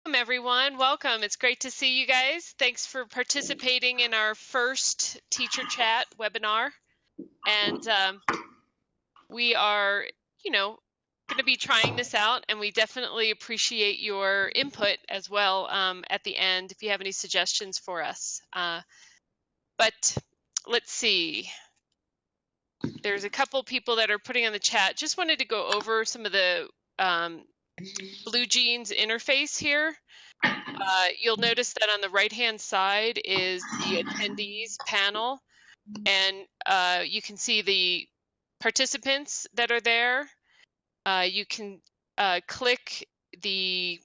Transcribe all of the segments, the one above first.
Welcome, everyone. Welcome. It's great to see you guys. Thanks for participating in our first teacher chat webinar. And we are, going to be trying this out, and we definitely appreciate your input as well at the end if you have any suggestions for us. But let's see. There's a couple people that are putting on the chat. Just wanted to go over some of the Blue Jeans interface here. You'll notice that on the right-hand side is the attendees panel, and you can see the participants that are there. You can click the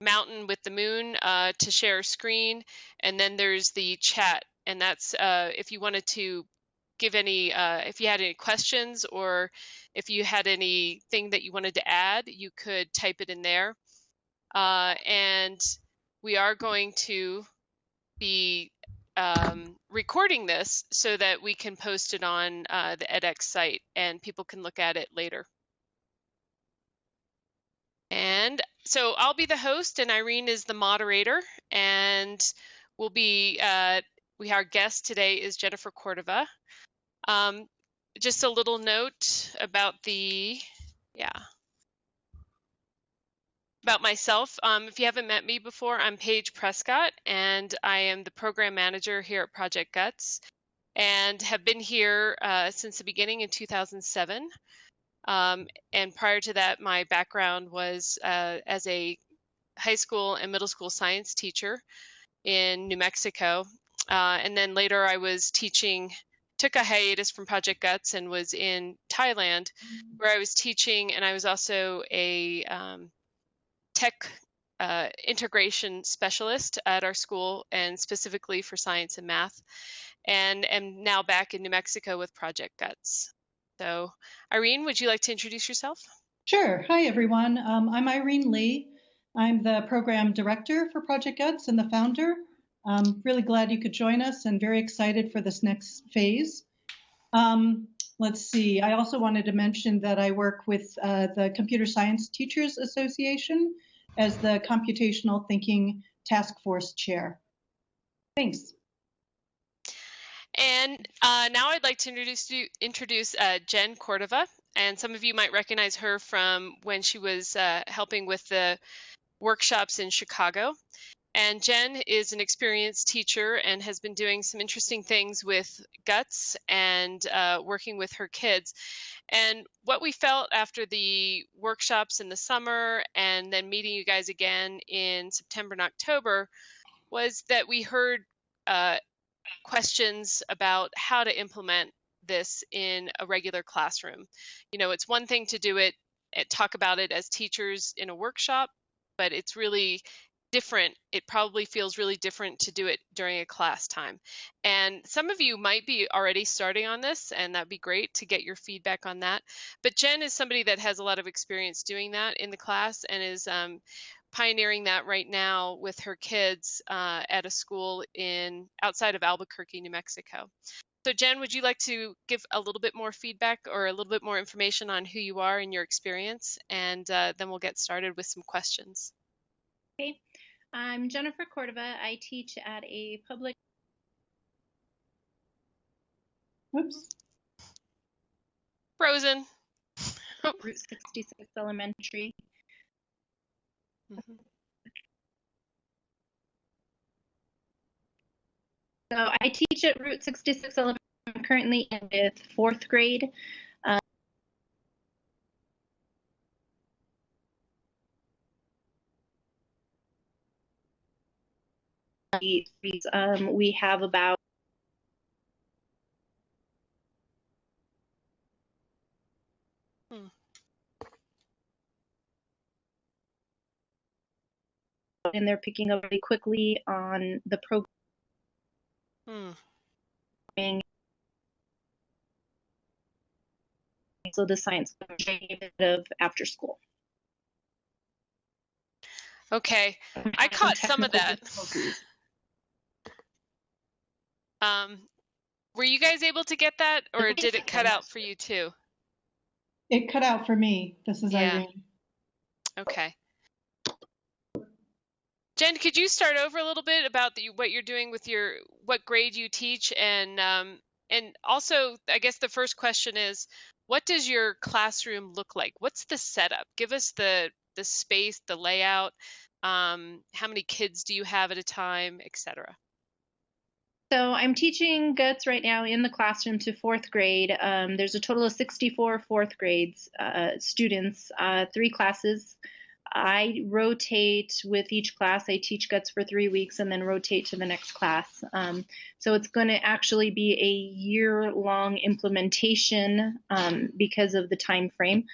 mountain with the moon to share a screen, and then there's the chat, and that's if you wanted to give any, if you had any questions or if you had anything that you wanted to add, you could type it in there. And we are going to be recording this so that we can post it on the edX site and people can look at it later. And so I'll be the host and Irene is the moderator, and we'll be, our guest today is Jennifer Cordova. Just a little note about about myself. If you haven't met me before, I'm Paige Prescott, and I am the program manager here at Project Guts, and have been here since the beginning in 2007. And prior to that, my background was as a high school and middle school science teacher in New Mexico. And then later I was teaching, took a hiatus from Project Guts and was in Thailand where I was teaching, and I was also a tech integration specialist at our school, and specifically for science and math, and am now back in New Mexico with Project Guts. So Irene, would you like to introduce yourself? Sure. Hi, everyone. I'm Irene Lee. I'm the program director for Project Guts and the founder. I'm really glad you could join us and very excited for this next phase. Let's see. I also wanted to mention that I work with the Computer Science Teachers Association as the Computational Thinking Task Force Chair. Thanks. And now I'd like to introduce Jen Cordova, and some of you might recognize her from when she was helping with the workshops in Chicago. And Jen is an experienced teacher and has been doing some interesting things with Guts and working with her kids. And what we felt after the workshops in the summer and then meeting you guys again in September and October was that we heard questions about how to implement this in a regular classroom. You know, it's one thing to do it, talk about it as teachers in a workshop, but it's really different. It probably feels really different to do it during a class time. And some of you might be already starting on this, and that'd be great to get your feedback on that. But Jen is somebody that has a lot of experience doing that in the class and is pioneering that right now with her kids at a school outside of Albuquerque, New Mexico. So Jen, would you like to give a little bit more feedback or a little bit more information on who you are and your experience, and then we'll get started with some questions. Okay, I'm Jennifer Cordova. I teach at a public. Oops. Frozen. Route 66 Elementary. So I teach at Route 66 Elementary. I'm currently in with 4th grade. We have about and they're picking up really quickly on the program. So the science of after school. Okay, I caught some of that. Were you guys able to get that, or did it cut out for you too? It cut out for me. This is Irene. Okay. Jen, could you start over a little bit about what you're doing with what grade you teach, and also, I guess the first question is, what does your classroom look like? What's the setup? Give us the space, the layout, how many kids do you have at a time, etc. So I'm teaching guts right now in the classroom to fourth grade. There's a total of 64 fourth grades students, 3 classes. I rotate with each class. I teach guts for 3 weeks and then rotate to the next class. So it's going to actually be a year-long implementation because of the time frame.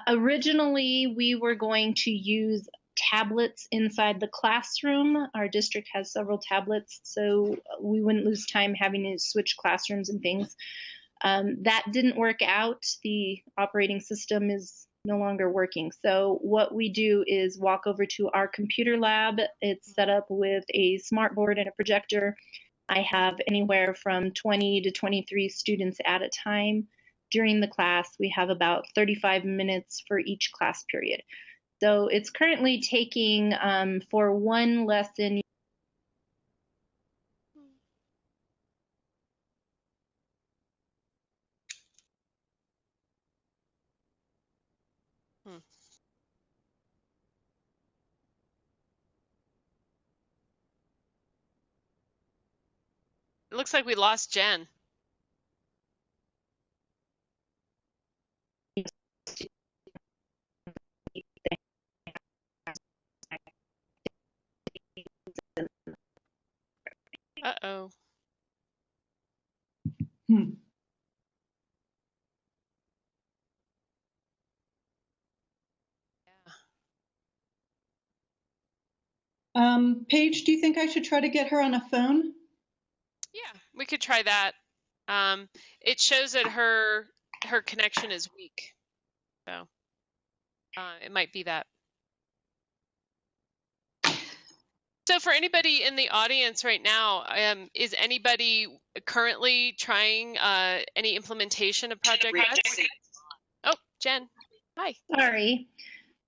Originally, we were going to use tablets inside the classroom. Our district has several tablets, so we wouldn't lose time having to switch classrooms and things. That didn't work out. The operating system is no longer working. So what we do is walk over to our computer lab. It's set up with a smart board and a projector. I have anywhere from 20 to 23 students at a time. During the class, we have about 35 minutes for each class period. So it's currently taking, for one lesson, Hmm. It looks like we lost Jen. Uh-oh. Hmm. Paige, do you think I should try to get her on a phone? Yeah, we could try that. It shows that her connection is weak, so it might be that. So for anybody in the audience right now, is anybody currently trying any implementation of Project Guts? Oh, Jen. Hi. sorry.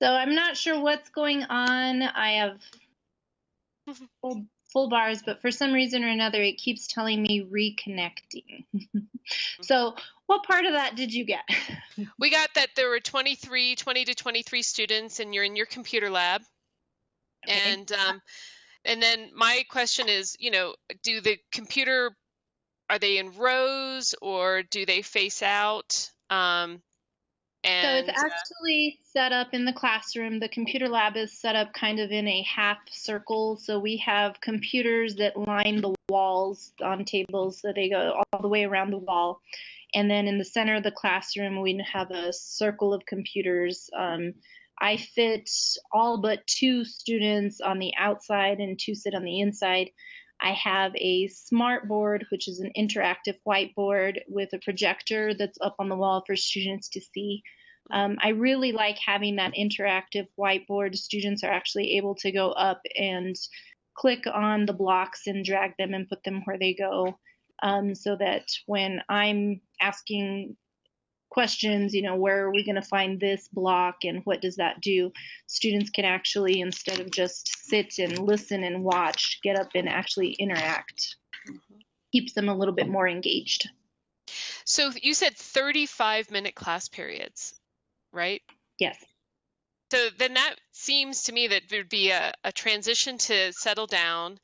So I'm not sure what's going on. I have full bars, but for some reason or another, it keeps telling me reconnecting. So what part of that did you get? We got that there were 20 to 23 students, and you're in your computer lab. Okay. And then my question is, do the computer, are they in rows or do they face out? So it's actually set up in the classroom. The computer lab is set up kind of in a half circle. So we have computers that line the walls on tables, so they go all the way around the wall. And then in the center of the classroom, we have a circle of computers. I fit all but 2 students on the outside and 2 sit on the inside. I have a smart board, which is an interactive whiteboard with a projector that's up on the wall for students to see. I really like having that interactive whiteboard. Students are actually able to go up and click on the blocks and drag them and put them where they go, so that when I'm asking questions, where are we going to find this block and what does that do, students can actually, instead of just sit and listen and watch, get up and actually interact. Keeps them a little bit more engaged. So you said 35-minute class periods, right? Yes. So then that seems to me that there'd be a transition to settle down,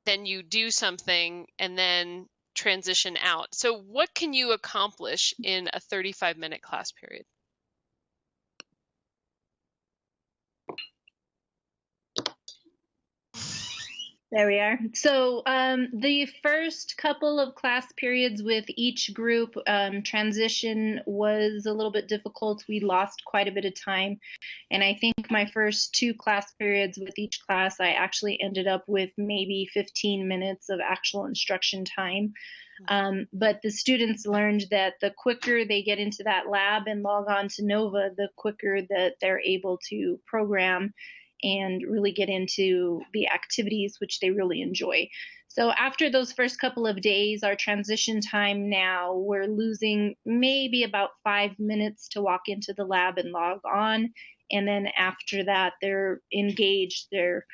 then you do something, and then transition out. So what can you accomplish in a 35-minute class period? There we are. So the first couple of class periods with each group, transition was a little bit difficult. We lost quite a bit of time. And I think my first 2 class periods with each class, I actually ended up with maybe 15 minutes of actual instruction time. But the students learned that the quicker they get into that lab and log on to Nova, the quicker that they're able to program and really get into the activities which they really enjoy. So after those first couple of days, our transition time now, we're losing maybe about 5 minutes to walk into the lab and log on. And then after that, they're engaged. They're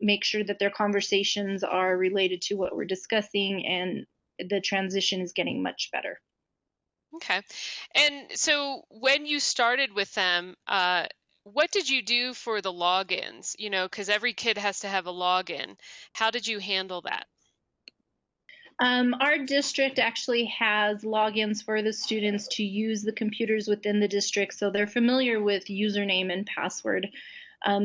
make sure that their conversations are related to what we're discussing, and the transition is getting much better. Okay. And so when you started with them, what did you do for the logins? Because every kid has to have a login. How did you handle that? Our district actually has logins for the students to use the computers within the district, so they're familiar with username and password.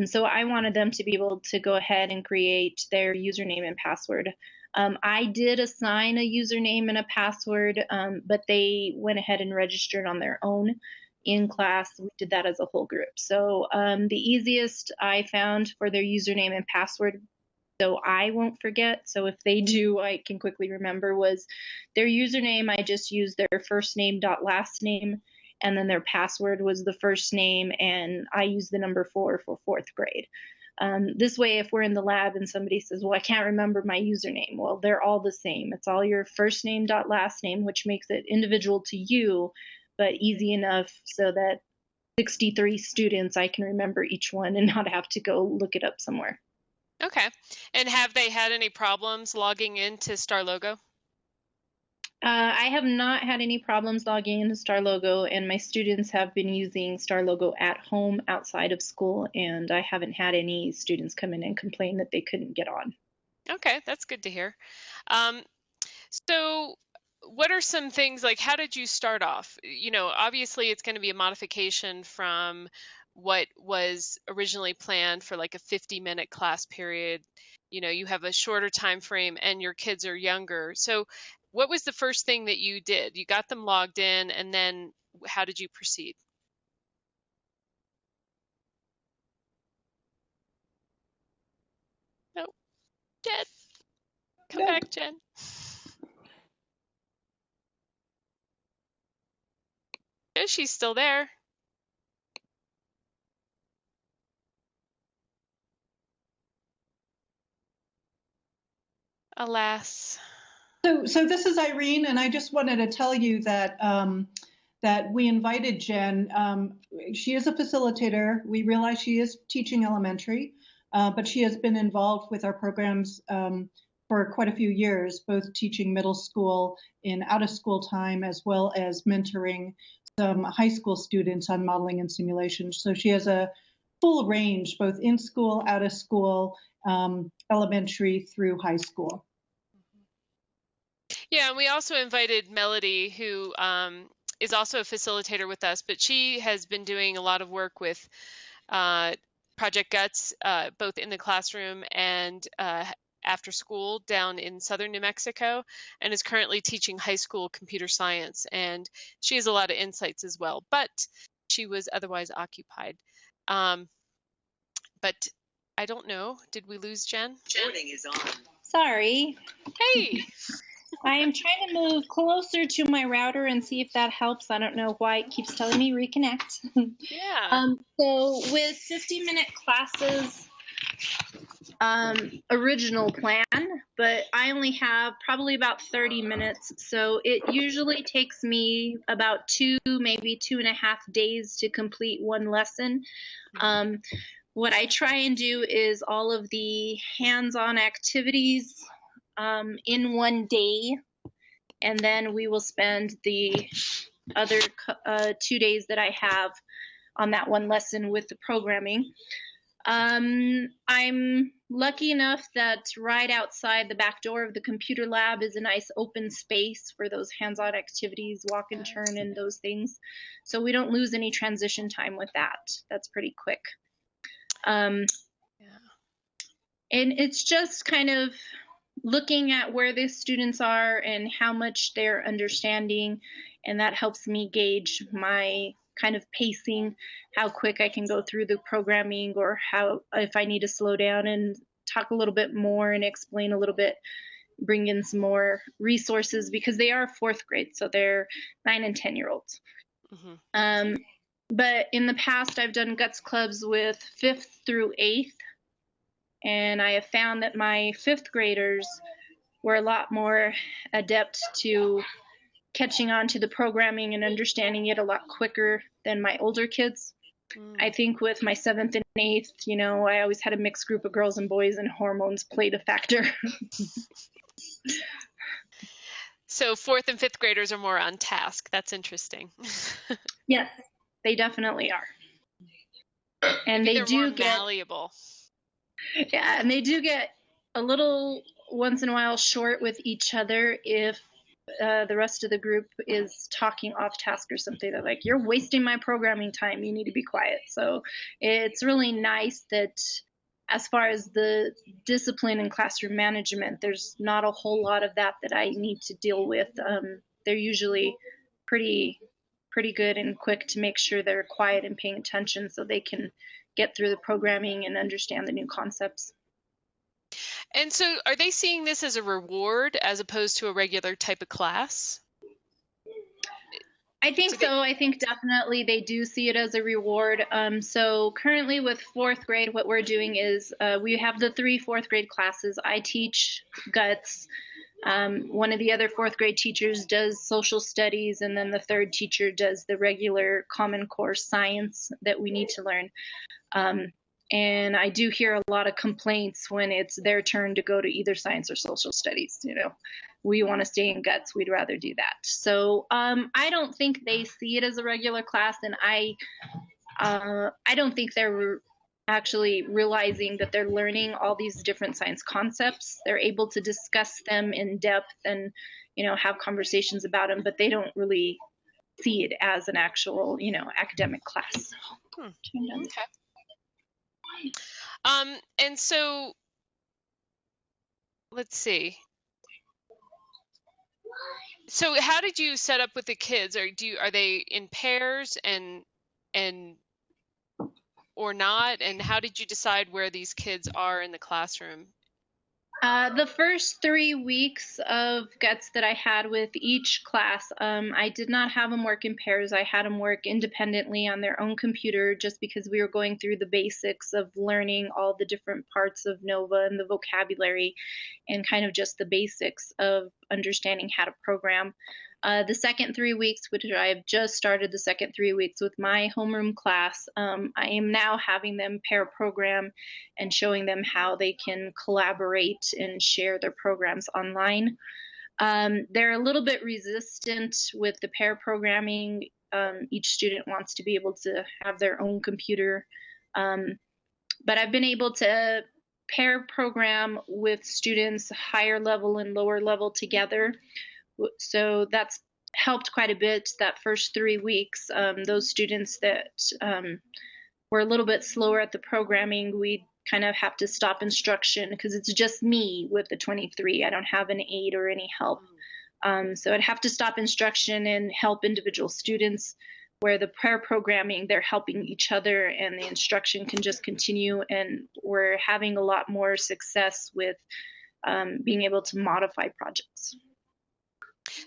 So I wanted them to be able to go ahead and create their username and password. I did assign a username and a password, but they went ahead and registered on their own in class. We did that as a whole group. So the easiest I found for their username and password, so I won't forget, so if they do, I can quickly remember, was their username. I just used their first name dot last name, and then their password was the first name, and I used the number 4 for 4th grade. This way, if we're in the lab and somebody says, well, I can't remember my username, well, they're all the same. It's all your first name dot last name, which makes it individual to you, but easy enough so that 63 students, I can remember each one and not have to go look it up somewhere. Okay. And have they had any problems logging into StarLogo? I have not had any problems logging into StarLogo, and my students have been using StarLogo at home outside of school, and I haven't had any students come in and complain that they couldn't get on. Okay, that's good to hear. So what are some things, like, how did you start off? Obviously it's going to be a modification from what was originally planned for like a 50-minute class period. You have a shorter time frame and your kids are younger. So what was the first thing that you did? You got them logged in, and then how did you proceed? No, Jen, come back, Jen. No, she's still there. Alas. So this is Irene, and I just wanted to tell you that that we invited Jen. She is a facilitator. We realize she is teaching elementary, but she has been involved with our programs for quite a few years, both teaching middle school in out-of-school time as well as mentoring some high school students on modeling and simulation. So she has a full range, both in school, out of school, elementary through high school. Yeah, and we also invited Melody, who is also a facilitator with us, but she has been doing a lot of work with Project Guts, both in the classroom and after school down in southern New Mexico, and is currently teaching high school computer science. And she has a lot of insights as well, but she was otherwise occupied. But I don't know. Did we lose Jen? Recording is on. Sorry. Hey. I am trying to move closer to my router and see if that helps. I don't know why it keeps telling me reconnect. Yeah. So with 50-minute classes, original plan, but I only have probably about 30 minutes. So it usually takes me about 2, maybe 2.5 days to complete one lesson. What I try and do is all of the hands-on activities in one day, and then we will spend the other 2 days that I have on that one lesson with the programming. I'm lucky enough that right outside the back door of the computer lab is a nice open space for those hands-on activities, walk and turn and those things. So we don't lose any transition time with that. That's pretty quick. And it's just kind of looking at where the students are and how much they're understanding, and that helps me gauge my kind of pacing, how quick I can go through the programming, or how, if I need to slow down and talk a little bit more and explain a little bit, bring in some more resources, because they are 4th grade, so they're 9 and 10-year-olds. But in the past, I've done GUTS clubs with 5th through 8th, and I have found that my 5th graders were a lot more adept to catching on to the programming and understanding it a lot quicker than my older kids. I think with my 7th and 8th, I always had a mixed group of girls and boys, and hormones played a factor. So 4th and 5th graders are more on task. That's interesting. Yes, they definitely are. And Maybe they they're do more malleable. Yeah, and they do get a little once in a while short with each other if the rest of the group is talking off task or something. They're like, "You're wasting my programming time. You need to be quiet." So it's really nice that as far as the discipline and classroom management, there's not a whole lot of that I need to deal with. They're usually pretty good and quick to make sure they're quiet and paying attention so they can get through the programming and understand the new concepts. And so are they seeing this as a reward as opposed to a regular type of class? I think so. I think definitely they do see it as a reward. So currently with 4th grade, what we're doing is we have the 3 4th grade classes. I teach guts. One of the other 4th grade teachers does social studies, and then the 3rd teacher does the regular Common Core science that we need to learn. And I do hear a lot of complaints when it's their turn to go to either science or social studies. We want to stay in guts. We'd rather do that. So I don't think they see it as a regular class, and I don't think they're actually realizing that they're learning all these different science concepts. They're able to discuss them in depth and have conversations about them, but they don't really see it as an actual academic class. Okay. And so let's see. So how did you set up with the kids? Are they in pairs and or not? And how did you decide where these kids are in the classroom? The first 3 weeks of guts that I had with each class, I did not have them work in pairs. I had them work independently on their own computer just because we were going through the basics of learning all the different parts of NOVA and the vocabulary and kind of just the basics of understanding how to program. The second 3 weeks, which I have just started the second 3 weeks with my homeroom class, I am now having them pair program and showing them how they can collaborate and share their programs online. They're a little bit resistant with the pair programming. Each student wants to be able to have their own computer. But I've been able to pair program with students higher level and lower level together. So that's helped quite a bit that first 3 weeks. Those students that were a little bit slower at the programming, we kind of have to stop instruction because it's just me with the 23. I don't have an aide or any help. So I'd have to stop instruction and help individual students, where the pair programming, they're helping each other and the instruction can just continue. And we're having a lot more success with being able to modify projects.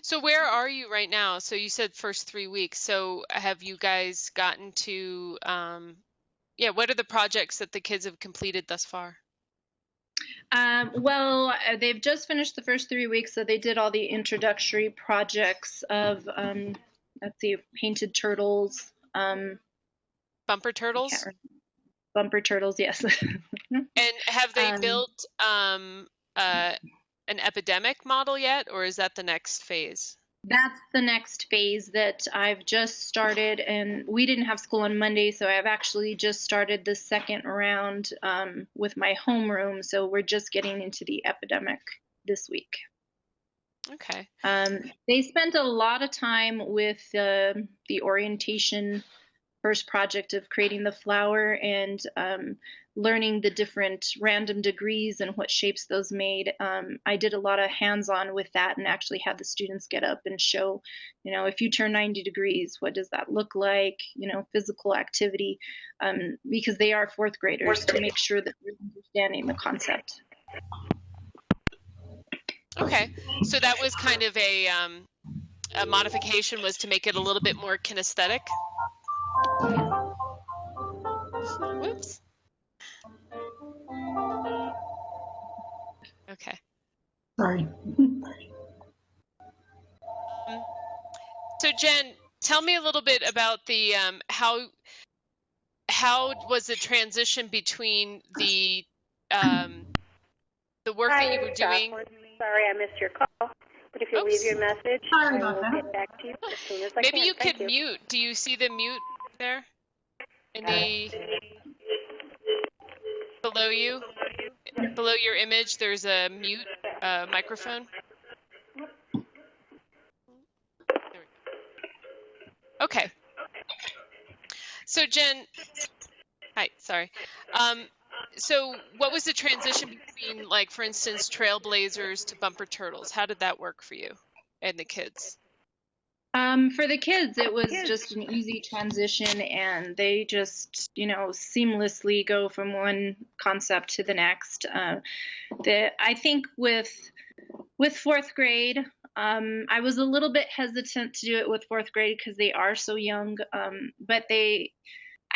So where are you right now? So you said first 3 weeks. So have you guys gotten to, what are the projects that the kids have completed thus far? Well, they've just finished the first 3 weeks, so they did all the introductory projects of, let's see, painted turtles. Bumper turtles? Bumper turtles, yes. And have they built an epidemic model yet, or is that the next phase? That's the next phase that I've just started, and we didn't have school on Monday, so I've actually just started the second round with my homeroom, so we're just getting into the epidemic this week. Okay. They spent a lot of time with the orientation first project of creating the flower and learning the different random degrees and what shapes those made. I did a lot of hands-on with that and actually had the students get up and show, if you turn 90 degrees, what does that look like? Physical activity, because they are fourth graders, to make sure that we're understanding the concept. Okay, so that was kind of a modification, was to make it a little bit more kinesthetic. Whoops. Okay. Sorry. So Jen, tell me a little bit about the how how was the transition between the work Hi, that you were it's doing? Jocelyn. Sorry I missed your call, but if you leave your message, Sorry I about will that. get back to you as soon as I Maybe can. you Thank could you. mute. Do you see the mute there? In the below you, below your image, there's a mute microphone. There we go. Okay. So Jen, hi. Sorry. So what was the transition between, like, for instance, Trailblazers to Bumper Turtles? How did that work for you and the kids? For the kids, it was just an easy transition, and they just, seamlessly go from one concept to the next. I think with fourth grade, I was a little bit hesitant to do it with fourth grade because they are so young, but I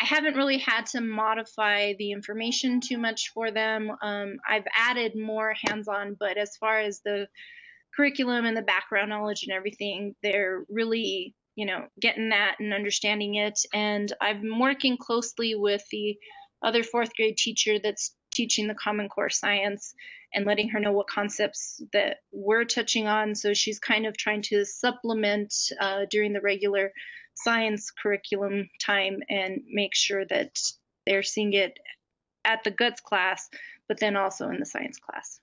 haven't really had to modify the information too much for them. I've added more hands-on, but as far as the curriculum and the background knowledge and everything, they're really, getting that and understanding it. And I'm working closely with the other fourth grade teacher that's teaching the Common Core Science and letting her know what concepts that we're touching on. So she's kind of trying to supplement during the regular science curriculum time and make sure that they're seeing it at the guts class, but then also in the science class.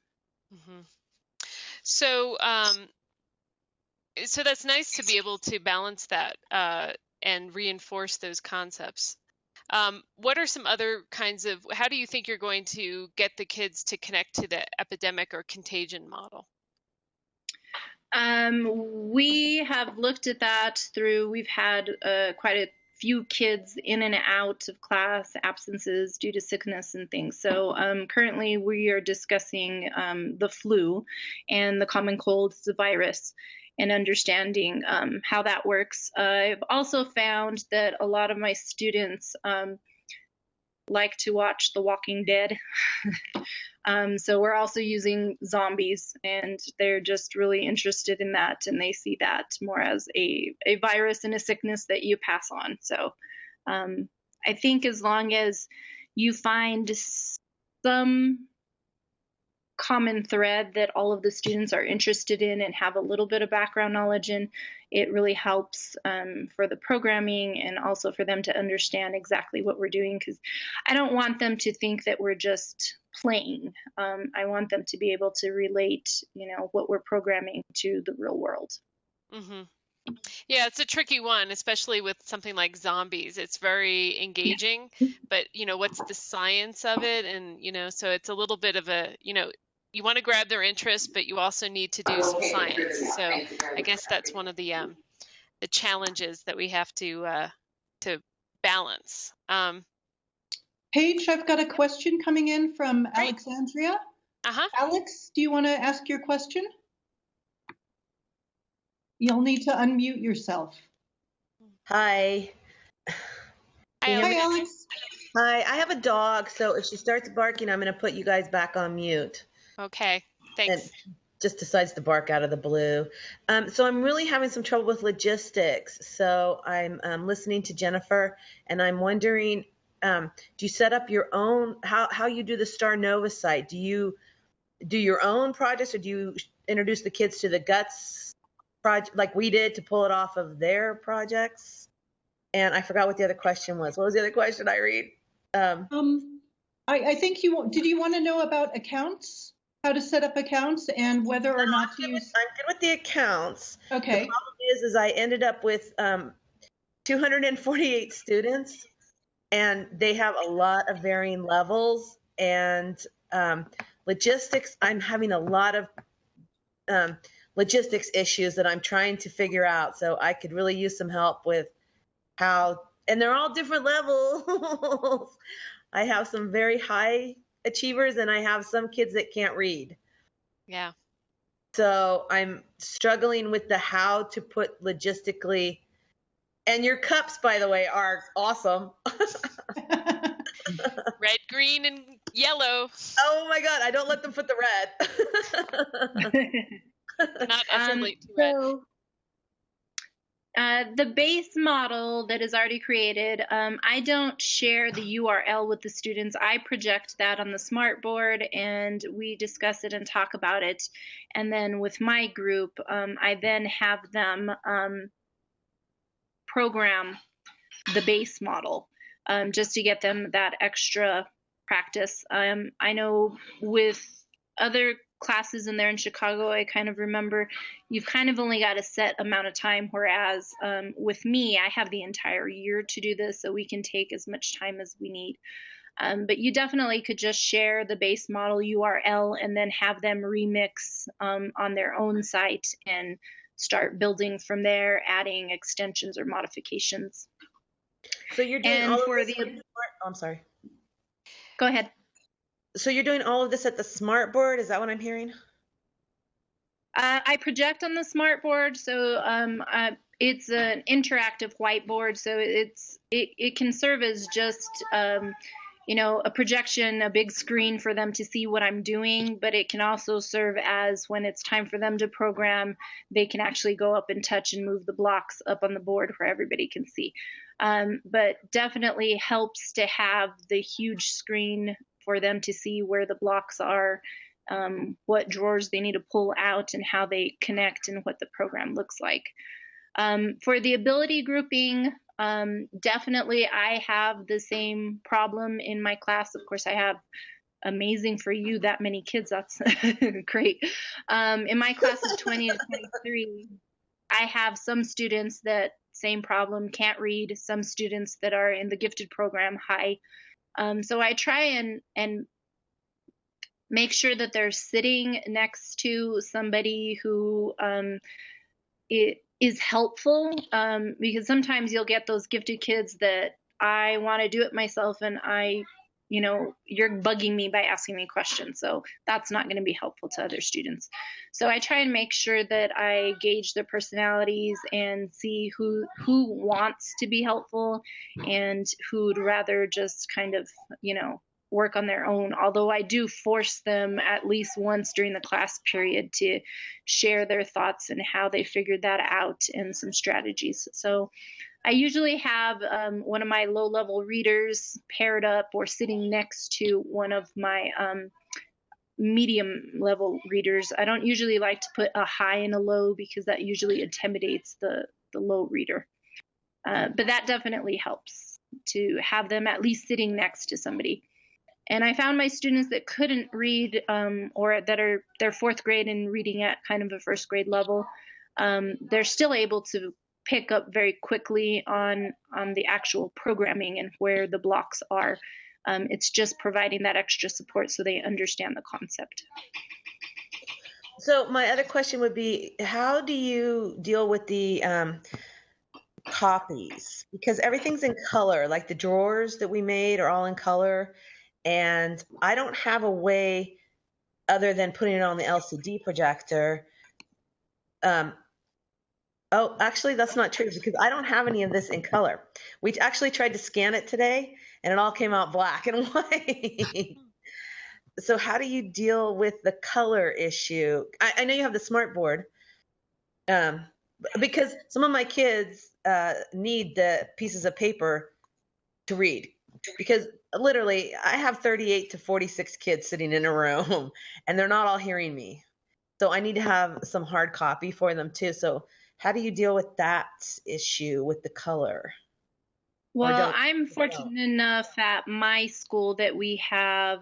Mm-hmm. So, so that's nice to be able to balance that and reinforce those concepts. What are some other kinds of, how do you think you're going to get the kids to connect to the epidemic or contagion model? We have looked at that we've had quite a few kids in and out of class, absences due to sickness and things. So currently we are discussing the flu and the common cold, the virus, and understanding how that works. I've also found that a lot of my students like to watch The Walking Dead. So we're also using zombies, and they're just really interested in that, and they see that more as a virus and a sickness that you pass on. So I think as long as you find some common thread that all of the students are interested in and have a little bit of background knowledge in, it really helps for the programming and also for them to understand exactly what we're doing, because I don't want them to think that we're just playing. I want them to be able to relate, what we're programming to the real world. Mm-hmm. Yeah, it's a tricky one, especially with something like zombies. It's very engaging, but what's the science of it? And so it's a little bit of a, you want to grab their interest, but you also need to do some science. So I guess that's one of the challenges that we have to balance. Paige, I've got a question coming in from Great. Alexandria. Uh-huh. Alex, do you want to ask your question? You'll need to unmute yourself. Hi. Hi, Alex. Hi, I have a dog, so if she starts barking, I'm going to put you guys back on mute. Okay, thanks. And just decides to bark out of the blue. So I'm really having some trouble with logistics. So I'm listening to Jennifer, and I'm wondering, do you set up your own, how you do the Star Nova site? Do you do your own projects, or do you introduce the kids to the GUTS project like we did to pull it off of their projects? And I forgot what the other question was. What was the other question, Irene? I think did you want to know about accounts, how to set up accounts, and whether or not to use? I'm good with the accounts. Okay. The problem is I ended up with 248 students, and they have a lot of varying levels, and logistics. I'm having a lot of logistics issues that I'm trying to figure out. So I could really use some help with how, and they're all different levels. I have some very high achievers, and I have some kids that can't read. Yeah. So I'm struggling with the how to put logistically. And your cups, by the way, are awesome. Red, green, and yellow. Oh my God, I don't let them put the red. Not escalate to red. The base model that is already created, I don't share the URL with the students. I project that on the smartboard and we discuss it and talk about it. And then with my group, I then have them program the base model just to get them that extra practice. I know with other classes in there in Chicago, I kind of remember you've kind of only got a set amount of time, whereas with me, I have the entire year to do this, so we can take as much time as we need. But you definitely could just share the base model URL and then have them remix on their own site and start building from there, adding extensions or modifications. So you're doing And all for of this the, on the smart, I'm sorry. go ahead. So you're doing all of this at the smartboard? Is that what I'm hearing? I project on the smartboard, so it's an interactive whiteboard, so it can serve as just a projection, a big screen for them to see what I'm doing, but it can also serve as when it's time for them to program, they can actually go up and touch and move the blocks up on the board where everybody can see. But definitely helps to have the huge screen for them to see where the blocks are, what drawers they need to pull out and how they connect and what the program looks like. For the ability grouping, definitely I have the same problem in my class. Of course, I have amazing for you that many kids. That's great. In my class of 20 to 23, I have some students that same problem, can't read, some students that are in the gifted program high. So I try and make sure that they're sitting next to somebody who it is helpful, because sometimes you'll get those gifted kids that I want to do it myself and you're bugging me by asking me questions. So that's not going to be helpful to other students. So I try and make sure that I gauge their personalities and see who wants to be helpful and who'd rather just kind of, work on their own. Although I do force them at least once during the class period to share their thoughts and how they figured that out and some strategies. So I usually have one of my low-level readers paired up or sitting next to one of my medium-level readers. I don't usually like to put a high and a low because that usually intimidates the low reader. But that definitely helps to have them at least sitting next to somebody. And I found my students that couldn't read or that are they're fourth grade and reading at kind of a first grade level, they're still able to pick up very quickly on the actual programming and where the blocks are. It's just providing that extra support so they understand the concept. So my other question would be, how do you deal with the copies? Because everything's in color, like the drawers that we made are all in color. And I don't have a way other than putting it on the LCD projector. Oh, actually, that's not true because I don't have any of this in color. We actually tried to scan it today, and it all came out black and white. So how do you deal with the color issue? I know you have the smart board, because some of my kids need the pieces of paper to read. Because literally, I have 38 to 46 kids sitting in a room, and they're not all hearing me. So I need to have some hard copy for them too. So how do you deal with that issue with the color? Well, I'm fortunate enough at my school that we have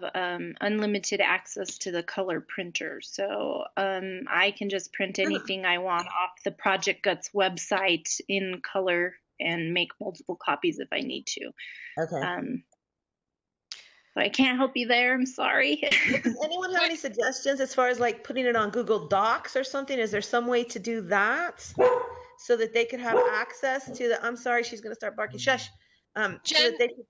unlimited access to the color printer. So I can just print anything I want off the Project Guts website in color and make multiple copies if I need to. Okay. So I can't help you there. I'm sorry. Does anyone have any suggestions as far as like putting it on Google Docs or something? Is there some way to do that so that they could have access to the? I'm sorry, she's going to start barking. Shush. Jen, so that they could,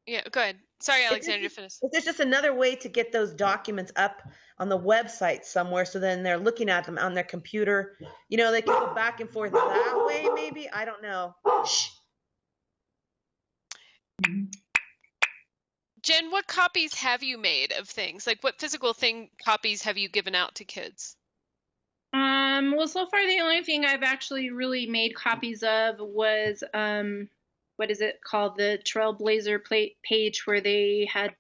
yeah, go ahead. Sorry, Alexandra, finish. If there's just another way to get those documents up on the website somewhere, so then they're looking at them on their computer. They can go back and forth that way. Maybe I don't know. Shh. Jen, what copies have you made of things? Like what physical copies have you given out to kids? Well, so far the only thing I've actually really made copies of was what is it called? The Trailblazer page where they had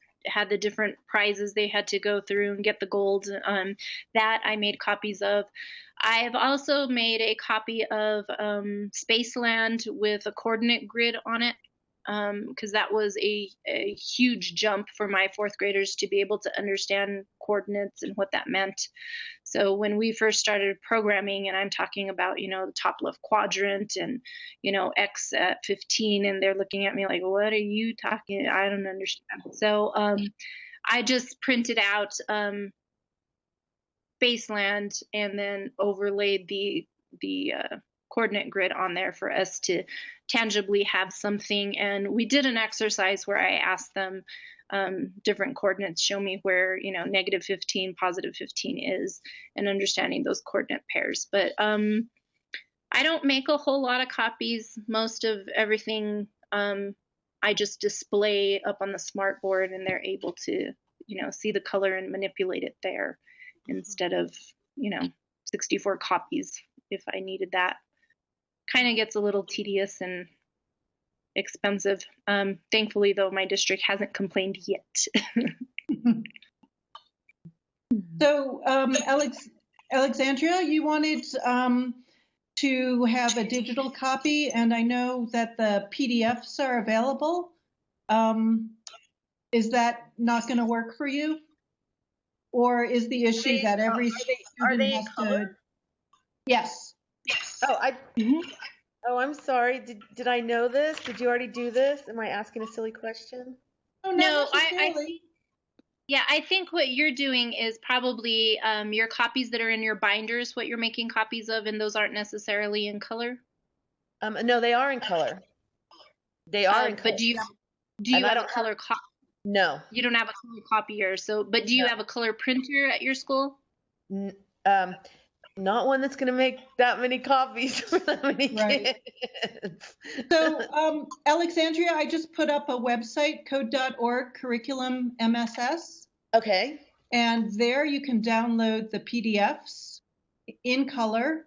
the different prizes they had to go through and get the gold. That I made copies of. I've also made a copy of Spaceland with a coordinate grid on it, because that was a huge jump for my fourth graders to be able to understand coordinates and what that meant. So when we first started programming, and I'm talking about, the top left quadrant and, X at 15, and they're looking at me like, what are you talking? I don't understand. So I just printed out Spaceland and then overlaid the coordinate grid on there for us to tangibly have something. And we did an exercise where I asked them different coordinates, show me where, negative 15, positive 15 is, and understanding those coordinate pairs. But I don't make a whole lot of copies. Most of everything I just display up on the smart board, and they're able to, see the color and manipulate it there instead of, 64 copies if I needed that. Kind of gets a little tedious and expensive. Thankfully, though, my district hasn't complained yet. So, Alexandria, you wanted to have a digital copy, and I know that the PDFs are available. Is that not going to work for you? Or is the issue that every student has to? Yes. Oh, Oh, I'm sorry. Did I know this? Did you already do this? Am I asking a silly question? Oh, No, I think what you're doing is probably your copies that are in your binders, what you're making copies of, and those aren't necessarily in color. No, they are in color. They are in color. But do you have a color copy? No. You don't have a color copier. But do you have a color printer at your school? Not one that's going to make that many copies for that many kids. So, Alexandria, I just put up a website, code.org curriculum MSS. Okay. And there you can download the PDFs in color.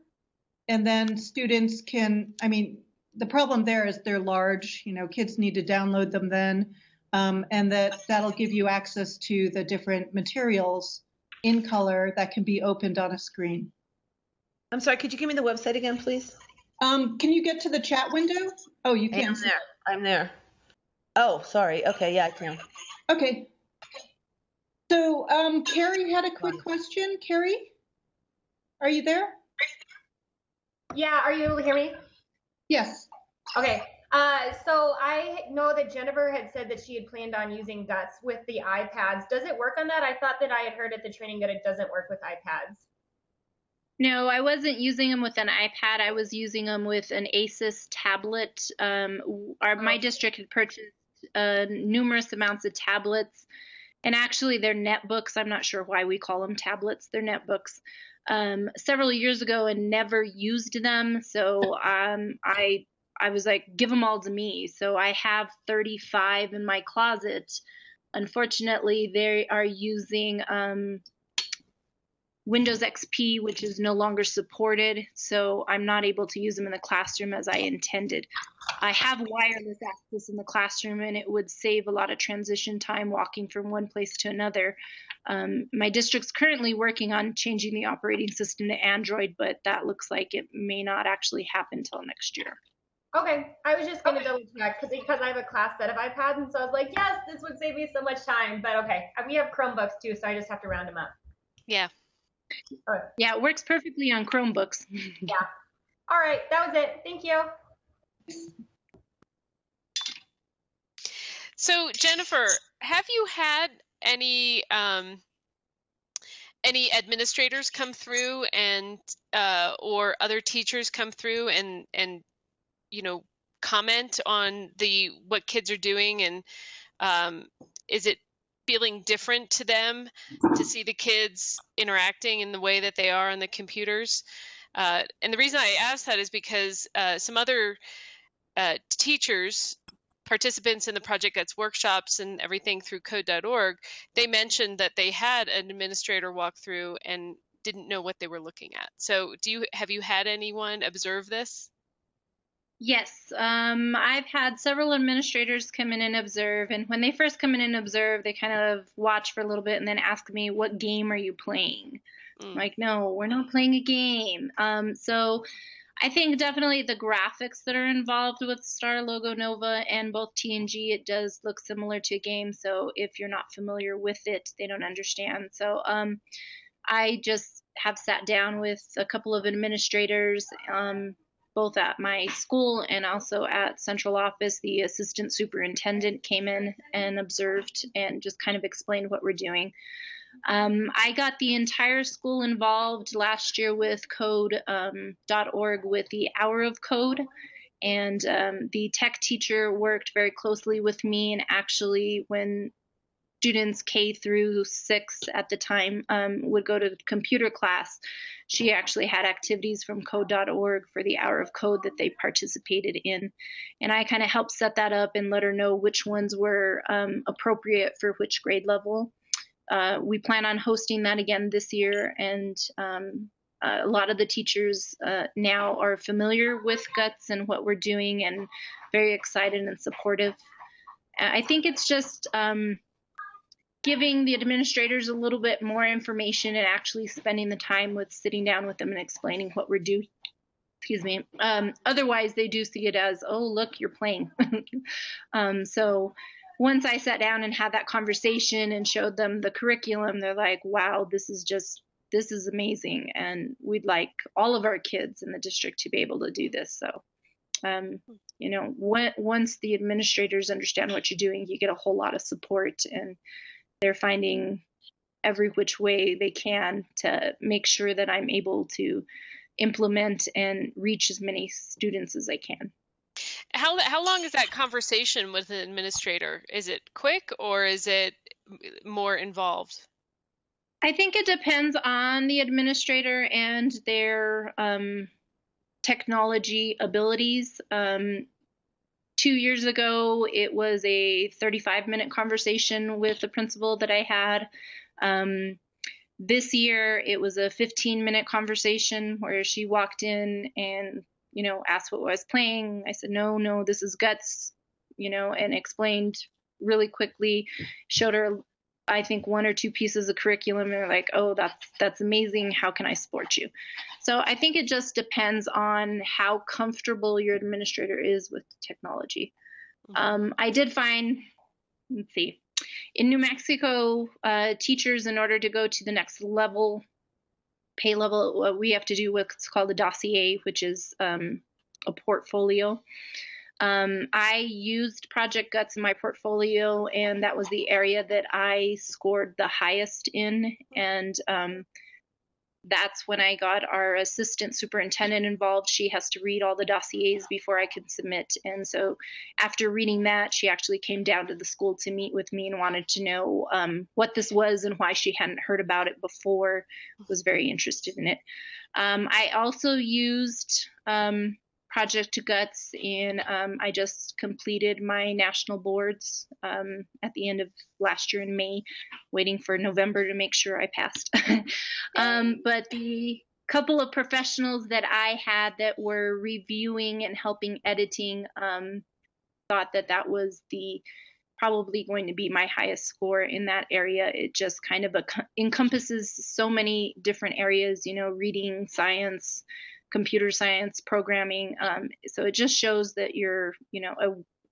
And then students can, the problem there is they're large, kids need to download them then. And that'll give you access to the different materials in color that can be opened on a screen. I'm sorry, could you give me the website again, please? Can you get to the chat window? Oh, you can. I'm there. Oh, sorry. Okay, yeah, I can. Okay. So, Carrie had a quick question. Carrie, are you there? Yeah, are you able to hear me? Yes. Okay. So I know that Jennifer had said that she had planned on using Guts with the iPads. Does it work on that? I thought that I had heard at the training that it doesn't work with iPads. No, I wasn't using them with an iPad. I was using them with an Asus tablet. My district had purchased numerous amounts of tablets, and actually they're netbooks. I'm not sure why we call them tablets. They're netbooks. Several years ago, and never used them. So I was like, give them all to me. So I have 35 in my closet. Unfortunately, they are using Windows XP, which is no longer supported, so I'm not able to use them in the classroom as I intended. I have wireless access in the classroom, and it would save a lot of transition time walking from one place to another. My district's currently working on changing the operating system to Android, but that looks like it may not actually happen until next year. Okay, I was just going to double check because I have a class set of iPads, and so I was like, yes, this would save me so much time. But okay, we have Chromebooks too, so I just have to round them up. Yeah. Yeah, it works perfectly on Chromebooks. Yeah. All right, that was it. Thank you. So, Jennifer, have you had any administrators come through and or other teachers come through and comment on what kids are doing, and is it feeling different to them to see the kids interacting in the way that they are on the computers? And the reason I ask that is because some other teachers, participants in the Project Guts workshops and everything through code.org, they mentioned that they had an administrator walk through and didn't know what they were looking at. So have you had anyone observe this? Yes, I've had several administrators come in and observe, and when they first come in and observe, they kind of watch for a little bit and then ask me, what game are you playing? I'm like, no, we're not playing a game. So I think definitely the graphics that are involved with Star Logo Nova and both TNG, it does look similar to a game. So if you're not familiar with it, they don't understand. So I just have sat down with a couple of administrators, both at my school and also at central office. The assistant superintendent came in and observed and just kind of explained what we're doing. I got the entire school involved last year with code.org with the Hour of Code. And the tech teacher worked very closely with me. And actually, when students K through 6 at the time would go to computer class, she actually had activities from code.org for the Hour of Code that they participated in. And I kind of helped set that up and let her know which ones were appropriate for which grade level. We plan on hosting that again this year, and a lot of the teachers now are familiar with GUTS and what we're doing and very excited and supportive. I think it's just giving the administrators a little bit more information and actually spending the time with sitting down with them and explaining what we're doing. Excuse me. Otherwise, they do see it as, oh, look, you're playing. So once I sat down and had that conversation and showed them the curriculum, they're like, wow, this is amazing. And we'd like all of our kids in the district to be able to do this. So, once the administrators understand what you're doing, you get a whole lot of support, and they're finding every which way they can to make sure that I'm able to implement and reach as many students as I can. How long is that conversation with an administrator? Is it quick or is it more involved? I think it depends on the administrator and their technology abilities. 2 years ago, it was a 35-minute conversation with the principal that I had. This year, it was a 15-minute conversation where she walked in and asked what I was playing. I said, no, this is GUTS, and explained really quickly, showed her, I think, 1 or 2 pieces of curriculum, and they're like, oh, that's amazing. How can I support you? So I think it just depends on how comfortable your administrator is with technology. Mm-hmm. I did find, in New Mexico, teachers, in order to go to the next level, pay level, we have to do what's called a dossier, which is a portfolio. I used Project GUTS in my portfolio, and that was the area that I scored the highest in. And that's when I got our assistant superintendent involved. She has to read all the dossiers before I can submit. And so after reading that, she actually came down to the school to meet with me and wanted to know what this was and why she hadn't heard about it before, was very interested in it. I also used Project GUTS, and I just completed my national boards at the end of last year in May, waiting for November to make sure I passed. But the couple of professionals that I had that were reviewing and helping editing thought that was probably going to be my highest score in that area. It just kind of encompasses so many different areas, reading, science, computer science, programming. So it just shows that you're, a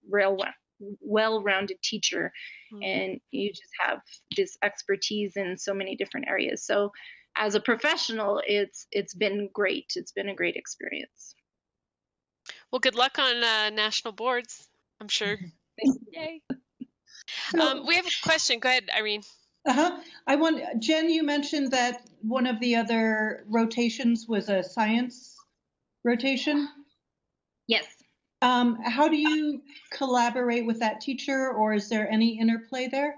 real well-rounded teacher, and you just have this expertise in so many different areas. So as a professional, it's been great. It's been a great experience. Well, good luck on national boards, I'm sure. Yay. We have a question. Go ahead, Irene. Jen, you mentioned that one of the other rotations was a science rotation. Yes. How do you collaborate with that teacher, or is there any interplay there?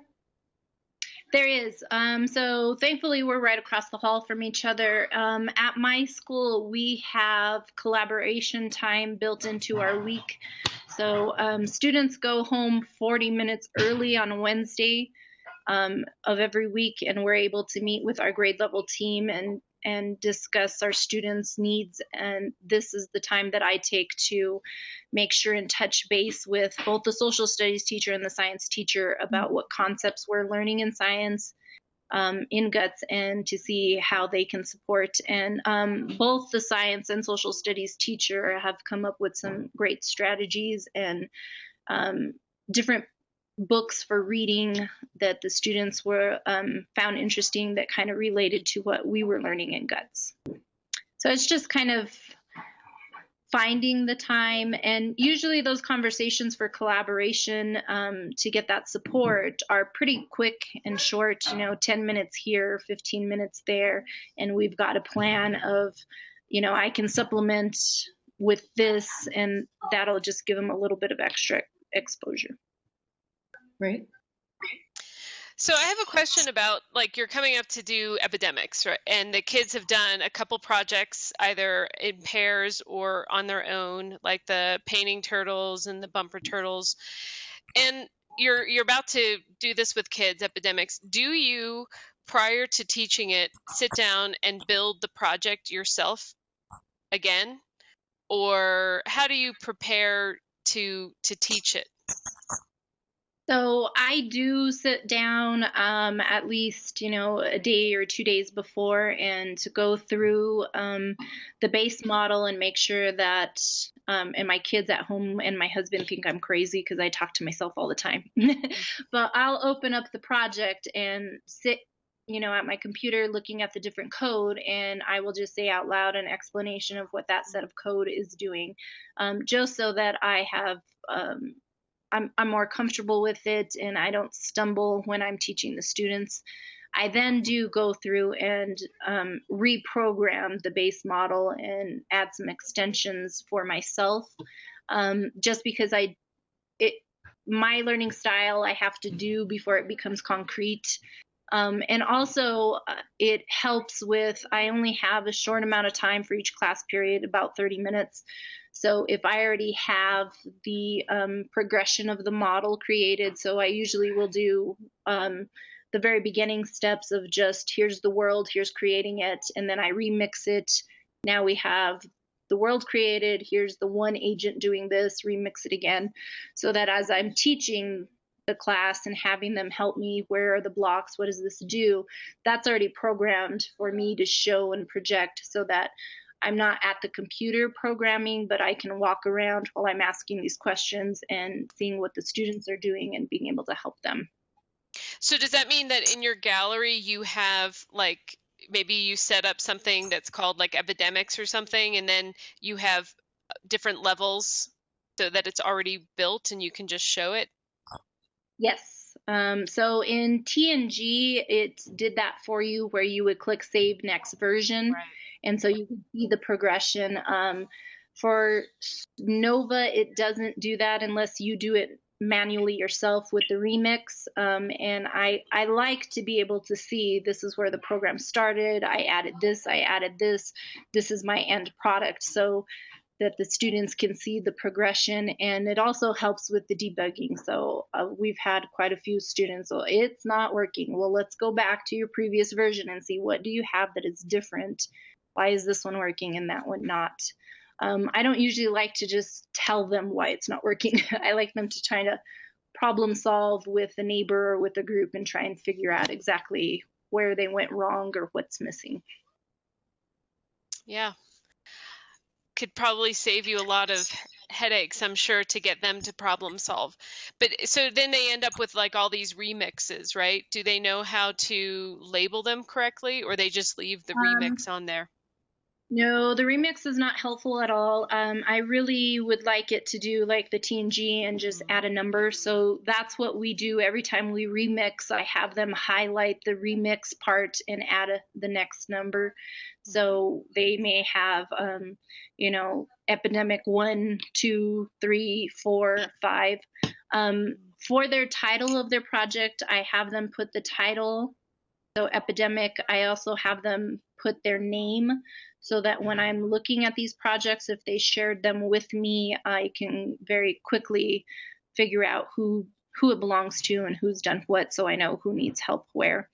There is. So thankfully, we're right across the hall from each other. At my school, we have collaboration time built into our week. So students go home 40 minutes early on a Wednesday of every week, and we're able to meet with our grade level team and and discuss our students' needs. And this is the time that I take to make sure and touch base with both the social studies teacher and the science teacher about what concepts we're learning in science, in GUTS, and to see how they can support. And both the science and social studies teacher have come up with some great strategies and different books for reading that the students were found interesting that kind of related to what we were learning in GUTS. So it's just kind of finding the time, and usually those conversations for collaboration to get that support are pretty quick and short, 10 minutes here, 15 minutes there, and we've got a plan of, I can supplement with this, and that'll just give them a little bit of extra exposure. Great. So I have a question about, like, you're coming up to do epidemics, right? And the kids have done a couple projects either in pairs or on their own, like the painting turtles and the bumper turtles. And you're about to do this with kids, epidemics. Do you, prior to teaching it, sit down and build the project yourself again? Or how do you prepare to teach it? So I do sit down at least, a day or 2 days before and to go through the base model and make sure that, and my kids at home and my husband think I'm crazy because I talk to myself all the time. But I'll open up the project and sit, at my computer looking at the different code, and I will just say out loud an explanation of what that set of code is doing, just so that I have I'm more comfortable with it and I don't stumble when I'm teaching the students. I then do go through and reprogram the base model and add some extensions for myself, just because my learning style I have to do before it becomes concrete. And also it helps with, I only have a short amount of time for each class period, about 30 minutes. So if I already have the progression of the model created, so I usually will do the very beginning steps of just, here's the world, here's creating it, and then I remix it. Now we have the world created, here's the one agent doing this, remix it again, so that as I'm teaching the class and having them help me, where are the blocks, what does this do, that's already programmed for me to show and project, so that I'm not at the computer programming, but I can walk around while I'm asking these questions and seeing what the students are doing and being able to help them. So does that mean that in your gallery you have, like, maybe you set up something that's called like epidemics or something, and then you have different levels so that it's already built and you can just show it? Yes. So in TNG, it did that for you where you would click Save Next Version. Right. And so you can see the progression. For Nova, it doesn't do that unless you do it manually yourself with the remix. And I like to be able to see, this is where the program started. I added this. This is my end product, so that the students can see the progression. And it also helps with the debugging. So we've had quite a few students, so it's not working. Well, let's go back to your previous version and see, what do you have that is different? Why is this one working and that one not? I don't usually like to just tell them why it's not working. I like them to try to problem solve with a neighbor or with a group and try and figure out exactly where they went wrong or what's missing. Yeah. Could probably save you a lot of headaches, I'm sure, to get them to problem solve. But so then they end up with like all these remixes, right? Do they know how to label them correctly, or they just leave the remix on there? No, the remix is not helpful at all. I really would like it to do like the TNG and just add a number. So that's what we do every time we remix. I have them highlight the remix part and add the next number. So they may have, epidemic 1, 2, 3, 4, 5. For their title of their project, I have them put the title. So epidemic, I also have them put their name, so that when I'm looking at these projects, if they shared them with me, I can very quickly figure out who it belongs to and who's done what, so I know who needs help where.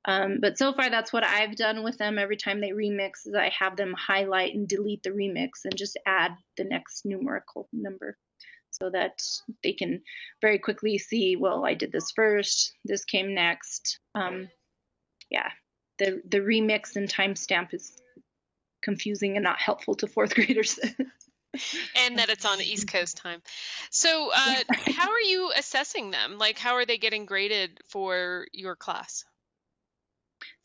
But so far, that's what I've done with them. Every time they remix, is I have them highlight and delete the remix and just add the next numerical number so that they can very quickly see, well, I did this first, this came next. Yeah, the remix and timestamp is confusing and not helpful to fourth graders. And that it's on East Coast time. So how are you assessing them? Like, how are they getting graded for your class?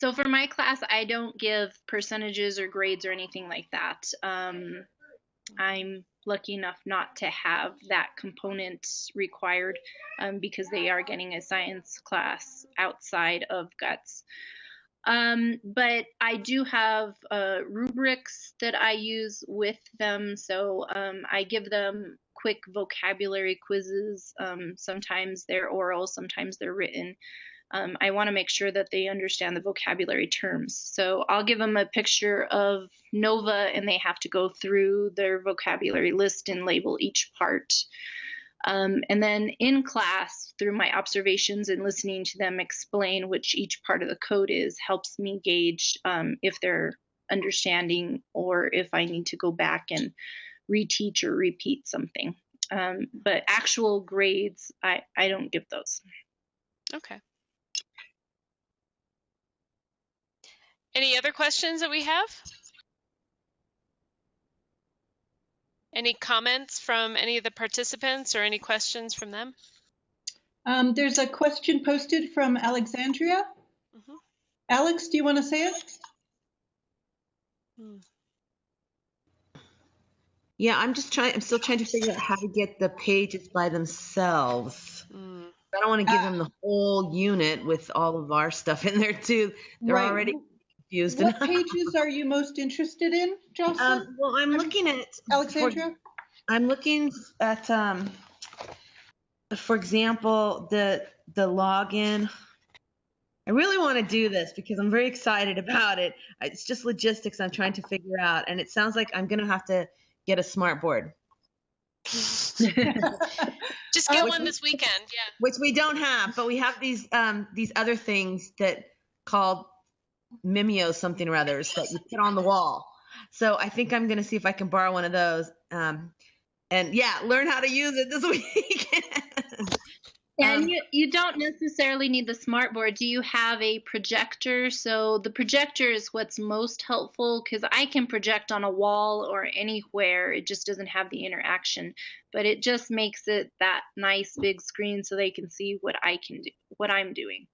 So for my class, I don't give percentages or grades or anything like that. I'm lucky enough not to have that component required because they are getting a science class outside of guts. But I do have rubrics that I use with them. So I give them quick vocabulary quizzes. Sometimes they're oral, sometimes they're written. I want to make sure that they understand the vocabulary terms. So I'll give them a picture of Nova and they have to go through their vocabulary list and label each part. And then in class, through my observations and listening to them explain which each part of the code is, helps me gauge if they're understanding or if I need to go back and reteach or repeat something. But actual grades, I don't give those. Okay. Any other questions that we have? Any comments from any of the participants or any questions from them? There's a question posted from Alexandria. Mm-hmm. Alex, do you want to say it? Yeah, I'm still trying to figure out how to get the pages by themselves. I don't want to give them the whole unit with all of our stuff in there too. They're already confused. What pages are you most interested in, Jocelyn? Well, I'm looking at Alexandria. I'm looking at, for example, the login. I really want to do this because I'm very excited about it. It's just logistics I'm trying to figure out, and it sounds like I'm going to have to get a smart board. Just get one this weekend, yeah. Which we don't have, but we have these other things that called Mimeo something or others that you put on the wall. So I think I'm going to see if I can borrow one of those. And yeah, learn how to use it this weekend. And you don't necessarily need the smart board. Do you have a projector? So the projector is what's most helpful because I can project on a wall or anywhere. It just doesn't have the interaction, but it just makes it that nice big screen so they can see what I can do, what I'm doing.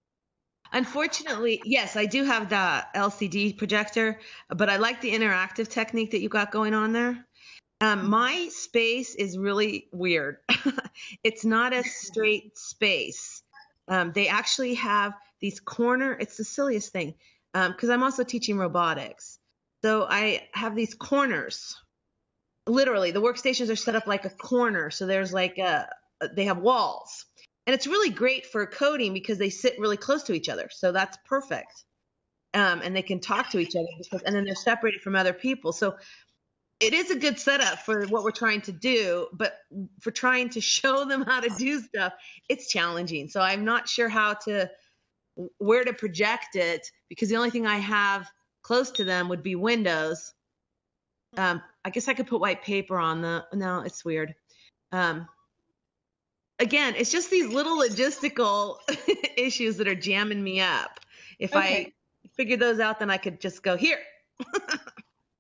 Unfortunately, yes, I do have the LCD projector, but I like the interactive technique that you got going on there. My space is really weird. It's not a straight space. They actually have these it's the silliest thing, because I'm also teaching robotics. So I have these corners. Literally, the workstations are set up like a corner. So there's like they have walls. And it's really great for coding because they sit really close to each other. So that's perfect. And they can talk to each other and then they're separated from other people. So it is a good setup for what we're trying to do, but for trying to show them how to do stuff, it's challenging. So I'm not sure where to project it because the only thing I have close to them would be windows. I guess I could put white paper on no, it's weird. Again, it's just these little logistical issues that are jamming me up. If I figure those out, then I could just go here.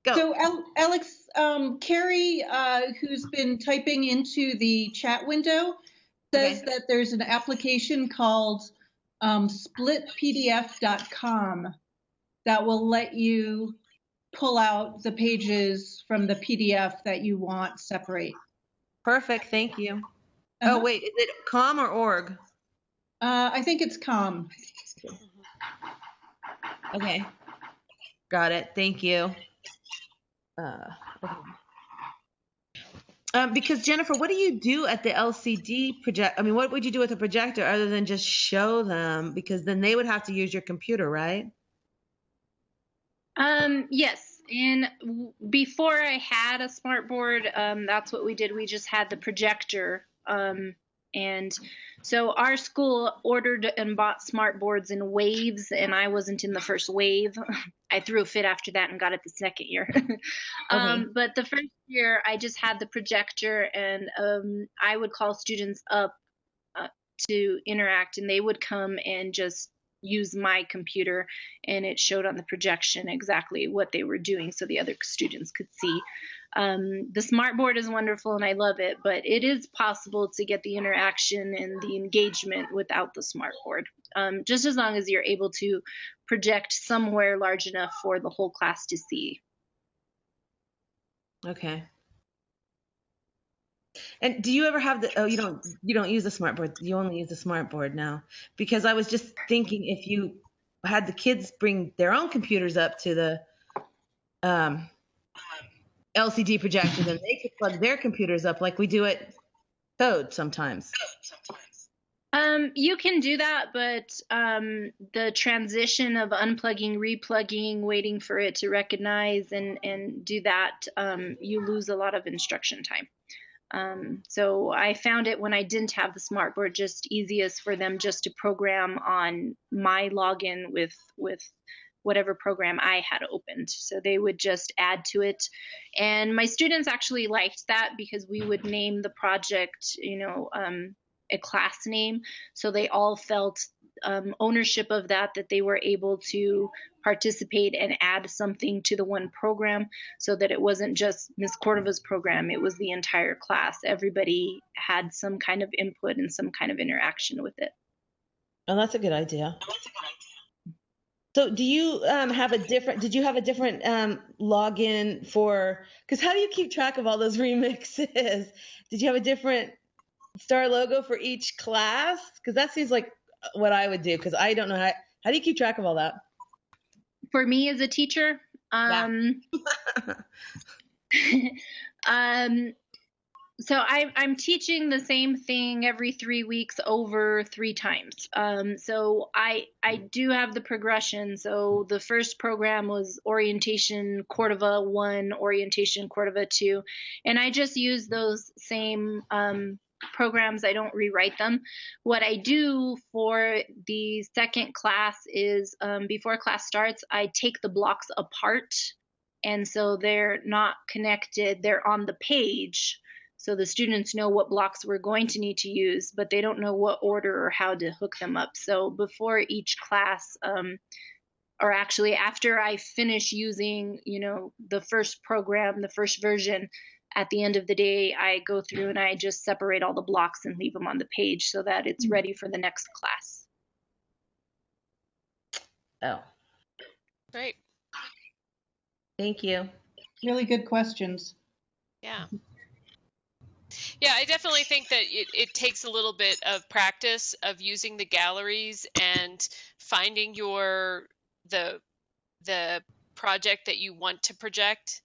Go. So Alex, Carrie, who's been typing into the chat window, says that there's an application called splitpdf.com that will let you pull out the pages from the PDF that you want separate. Perfect. Thank you. Oh, wait. Is it com or org? I think it's com. Okay. Got it. Thank you. Because Jennifer, what do you do at the LCD project? I mean, what would you do with a projector other than just show them? Because then they would have to use your computer, right? Yes. And before I had a smart board, that's what we did. We just had the projector. And so our school ordered and bought smart boards in waves, and I wasn't in the first wave. I threw a fit after that and got it the second year. Okay. But the first year, I just had the projector, and I would call students up to interact, and they would come and just use my computer, and it showed on the projection exactly what they were doing so the other students could see. The smart board is wonderful and I love it, but it is possible to get the interaction and the engagement without the smart board, just as long as you're able to project somewhere large enough for the whole class to see. Okay. And do you ever have the, oh, you don't use the smart board. You only use the smart board now. Because I was just thinking if you had the kids bring their own computers up to the LCD projector, then they could plug their computers up like we do at Code sometimes. You can do that, but the transition of unplugging, replugging, waiting for it to recognize and do that, you lose a lot of instruction time. So I found it when I didn't have the smart board just easiest for them just to program on my login with whatever program I had opened. So they would just add to it. And my students actually liked that because we would name the project, a class name. So they all felt ownership of that they were able to participate and add something to the one program so that it wasn't just Miss Cordova's program, it was the entire class. Everybody had some kind of input and some kind of interaction with it. Oh, that's a good idea. So do you did you have a different login for, because how do you keep track of all those remixes? Did you have a different star logo for each class? Because that seems like what I would do, because I don't know how do you keep track of all that? For me as a teacher, so I'm teaching the same thing every 3 weeks over 3 times. So I do have the progression. So the first program was Orientation Cordova 1, Orientation Cordova 2, and I just use those same programs. I don't rewrite them. What I do for the second class is before class starts, I take the blocks apart, and so they're not connected. They're on the page. So the students know what blocks we're going to need to use, but they don't know what order or how to hook them up. So before each class, or actually after I finish using, the first program, the first version, at the end of the day, I go through and I just separate all the blocks and leave them on the page so that it's ready for the next class. Oh. Great. Thank you. Really good questions. Yeah. Yeah, I definitely think that it takes a little bit of practice of using the galleries and finding the project that you want to project.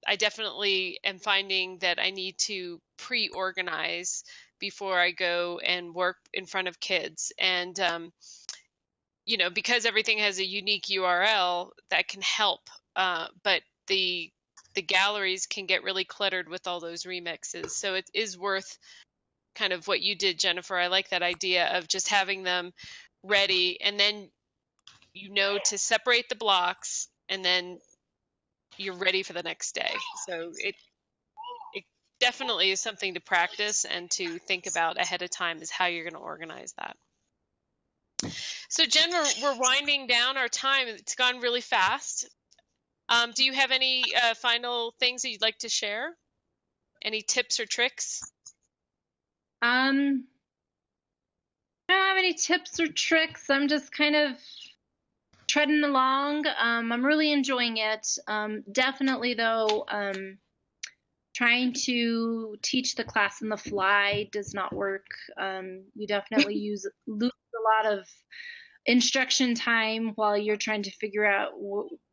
I definitely am finding that I need to pre-organize before I go and work in front of kids. And, because everything has a unique URL, that can help. But the galleries can get really cluttered with all those remixes. So it is worth kind of what you did, Jennifer. I like that idea of just having them ready, and then to separate the blocks, and then you're ready for the next day. So it definitely is something to practice and to think about ahead of time, is how you're going to organize that. So Jen, we're winding down our time. It's gone really fast. Do you have any final things that you'd like to share? Any tips or tricks? I don't have any tips or tricks. I'm just kind of treading along. I'm really enjoying it. Definitely, though, trying to teach the class on the fly does not work. You definitely lose a lot of instruction time while you're trying to figure out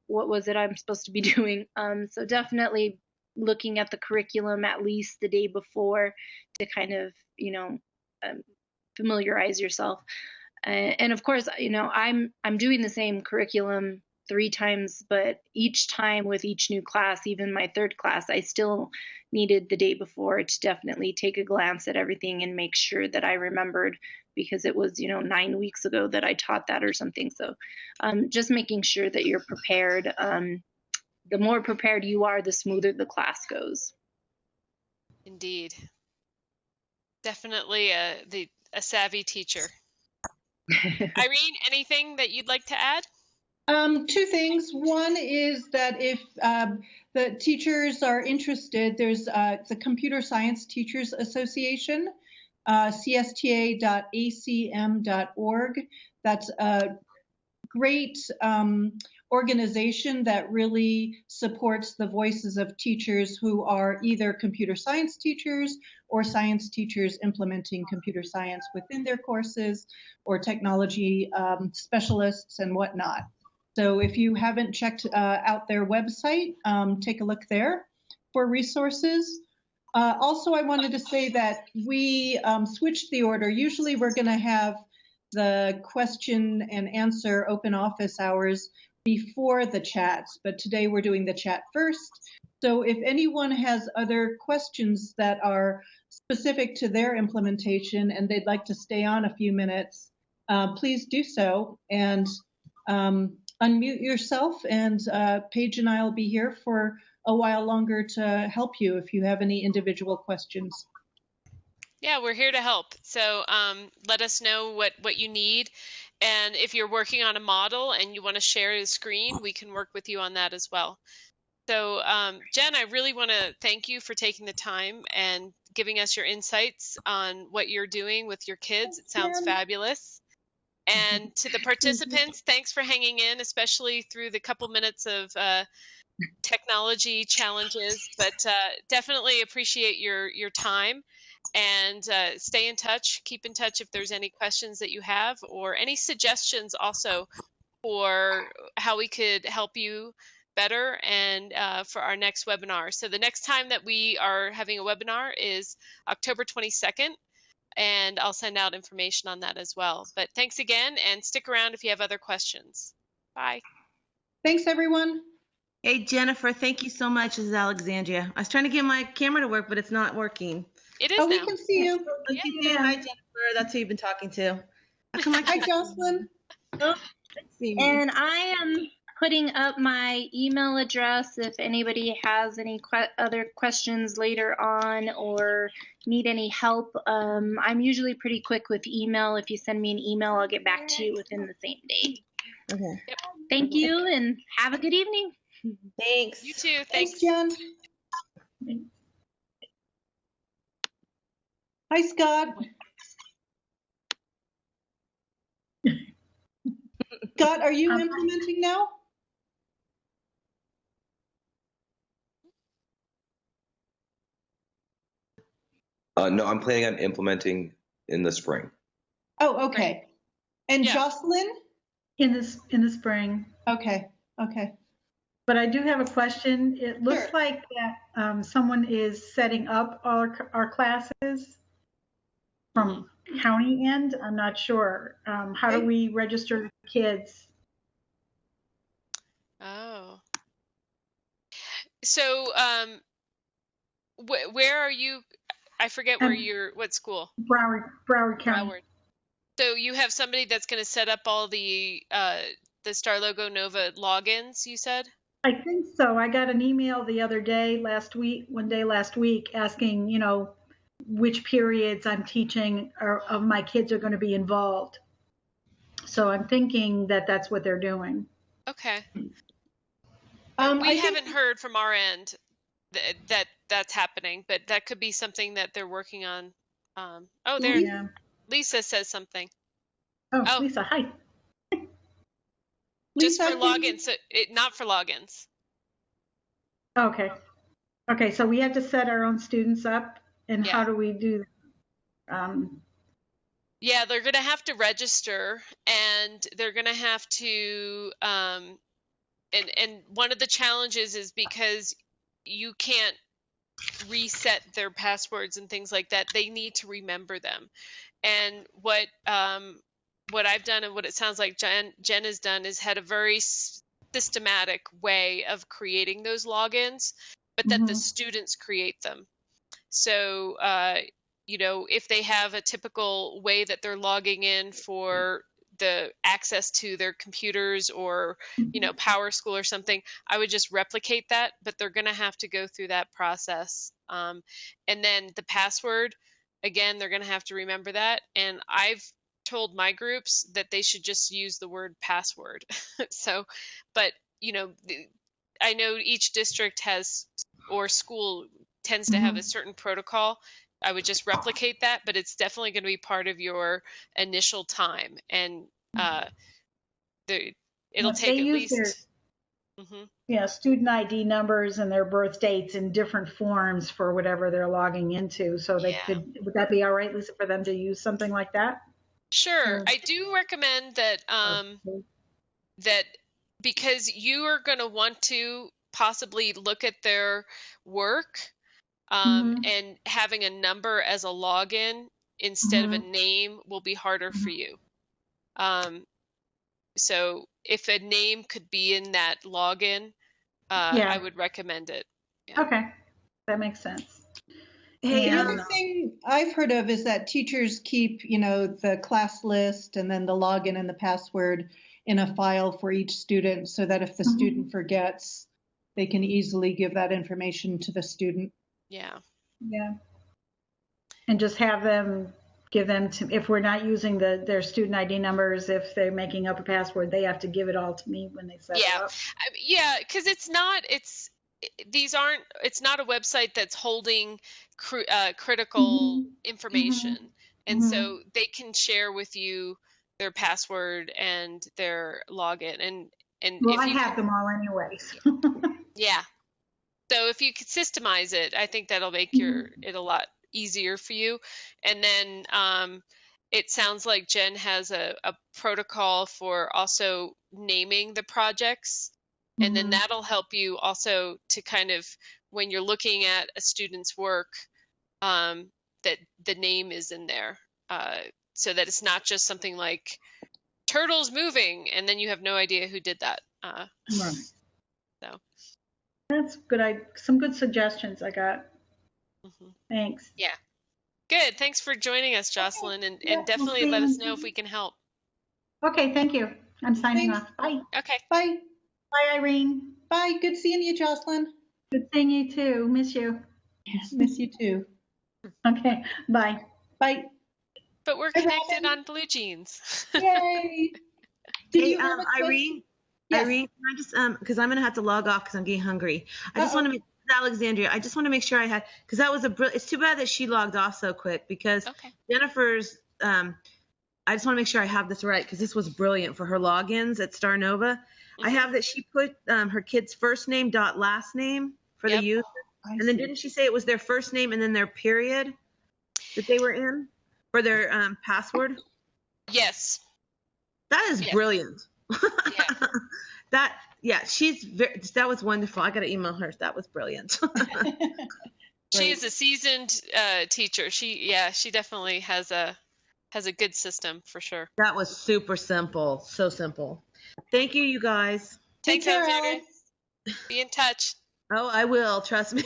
what was it I'm supposed to be doing. So definitely looking at the curriculum at least the day before to kind of, familiarize yourself. And of course, I'm doing the same curriculum 3 times, but each time with each new class, even my 3rd class, I still needed the day before to definitely take a glance at everything and make sure that I remembered, because it was, 9 weeks ago that I taught that or something. So just making sure that you're prepared. The more prepared you are, the smoother the class goes. Indeed. Definitely a savvy teacher. Irene, anything that you'd like to add? 2 things. One is that if the teachers are interested, there's the Computer Science Teachers Association, csta.acm.org. That's a great organization that really supports the voices of teachers who are either computer science teachers or science teachers implementing computer science within their courses, or technology specialists and whatnot. So if you haven't checked out their website, take a look there for resources. Also, I wanted to say that we switched the order. Usually we're going to have the question and answer open office hours before the chats, but today we're doing the chat first. So if anyone has other questions that are specific to their implementation and they'd like to stay on a few minutes, please do so, and unmute yourself, and Paige and I will be here for a while longer to help you if you have any individual questions. Yeah, we're here to help. So let us know what you need. And if you're working on a model and you want to share the screen, we can work with you on that as well. So Jen, I really want to thank you for taking the time and giving us your insights on what you're doing with your kids. It sounds fabulous. And to the participants, thanks for hanging in, especially through the couple minutes of technology challenges, but definitely appreciate your time. And stay in touch, keep in touch if there's any questions that you have, or any suggestions also for how we could help you better, and for our next webinar. So the next time that we are having a webinar is October 22nd, and I'll send out information on that as well. But thanks again, and stick around if you have other questions. Bye. Thanks, everyone. Hey, Jennifer, thank you so much. This is Alexandria. I was trying to get my camera to work, but it's not working. It is Oh, we now. can see you. Yeah. Hi, Jennifer. That's who you've been talking to. Hi, Jocelyn. And I am putting up my email address if anybody has any other questions later on or need any help. I'm usually pretty quick with email. If you send me an email, I'll get back to you within the same day. Okay. Yep. Thank you, and have a good evening. Thanks. You too. Thanks, Jen. Hi, Scott. Scott, are you implementing now? No, I'm planning on implementing in the spring. Oh, okay. And Yeah. Jocelyn? In the spring. Okay, okay. But I do have a question. It looks Sure. like that someone is setting up our classes from county end. I'm not sure. How do we register kids? Oh. So where are you? I forget where you're, what school? Broward County. Broward. So you have somebody that's going to set up all the Star Logo Nova logins, you said? I think so. I got an email the other day, one day last week, asking, which periods I'm teaching of my kids are going to be involved. So I'm thinking that that's what they're doing. Okay. I haven't heard from our end that's happening, but that could be something that they're working on. Oh, there. Yeah. Lisa says something. Oh, Lisa, hi. Just Lisa, for logins, so not for logins. Okay. Okay, so we have to set our own students up, and Yeah. how do we do Yeah, they're going to have to register, and they're going to have to, and one of the challenges is because you can't reset their passwords and things like that. They need to remember them. And what I've done, and what it sounds like Jen has done, is had a very systematic way of creating those logins, but that the students create them. So, if they have a typical way that they're logging in for the access to their computers or, Power School or something, I would just replicate that, but they're going to have to go through that process. And then the password, again, they're going to have to remember that. And I've told my groups that they should just use the word password. So, but, I know each district has, or school tends to have a certain protocol. I would just replicate that, but it's definitely going to be part of your initial time, and it'll take at least. Student ID numbers and their birth dates in different forms for whatever they're logging into. So they could. Would that be all right, Lisa, for them to use something like that? Sure, I do recommend that. That because you are going to want to possibly look at their work. And having a number as a login instead of a name will be harder for you. So if a name could be in that login, I would recommend it. Yeah. Okay, that makes sense. Hey, the other thing I've heard of is that teachers keep, the class list and then the login and the password in a file for each student, so that if the student forgets, they can easily give that information to the student. Yeah. And just have them give them to, if we're not using their student ID numbers, if they're making up a password, they have to give it all to me when they set it up. Because it's not a website that's holding critical information. And so they can share with you their password and their login. And well, I have them all anyways. Yeah. So if you could systemize it, I think that'll make it a lot easier for you. And then it sounds like Jen has a protocol for also naming the projects. And then that'll help you also to kind of, when you're looking at a student's work, that the name is in there, so that it's not just something like turtles moving, and then you have no idea who did that. Right. So. That's good. Some good suggestions I got. Thanks. Yeah. Good. Thanks for joining us, Jocelyn, and definitely let us know if we can help. Okay, thank you. I'm signing off. Bye. Okay. Bye. Bye, Irene. Bye. Good seeing you, Jocelyn. Good seeing you too. Miss you. Yes, miss you too. Okay. Bye. Bye. But we're connected on Blue Jeans. Yay. Hey, Irene. Yes. Irene, can I just because I'm gonna have to log off because I'm getting hungry. I just want to make Alexandria. I just want to make sure I had, because that was it's too bad that she logged off so quick, because Jennifer's. I just want to make sure I have this right, because this was brilliant for her logins at Star Nova. I have that she put her kid's first name dot last name for the user, and then didn't she say it was their first name and then their period that they were in for their password? Yes. That is brilliant. Yeah. That was wonderful. I got to email her. That was brilliant. She is a seasoned teacher. She definitely has a good system for sure. That was super simple. So simple. Thank you, you guys. Take care, Alex. Be in touch. Oh, I will. Trust me.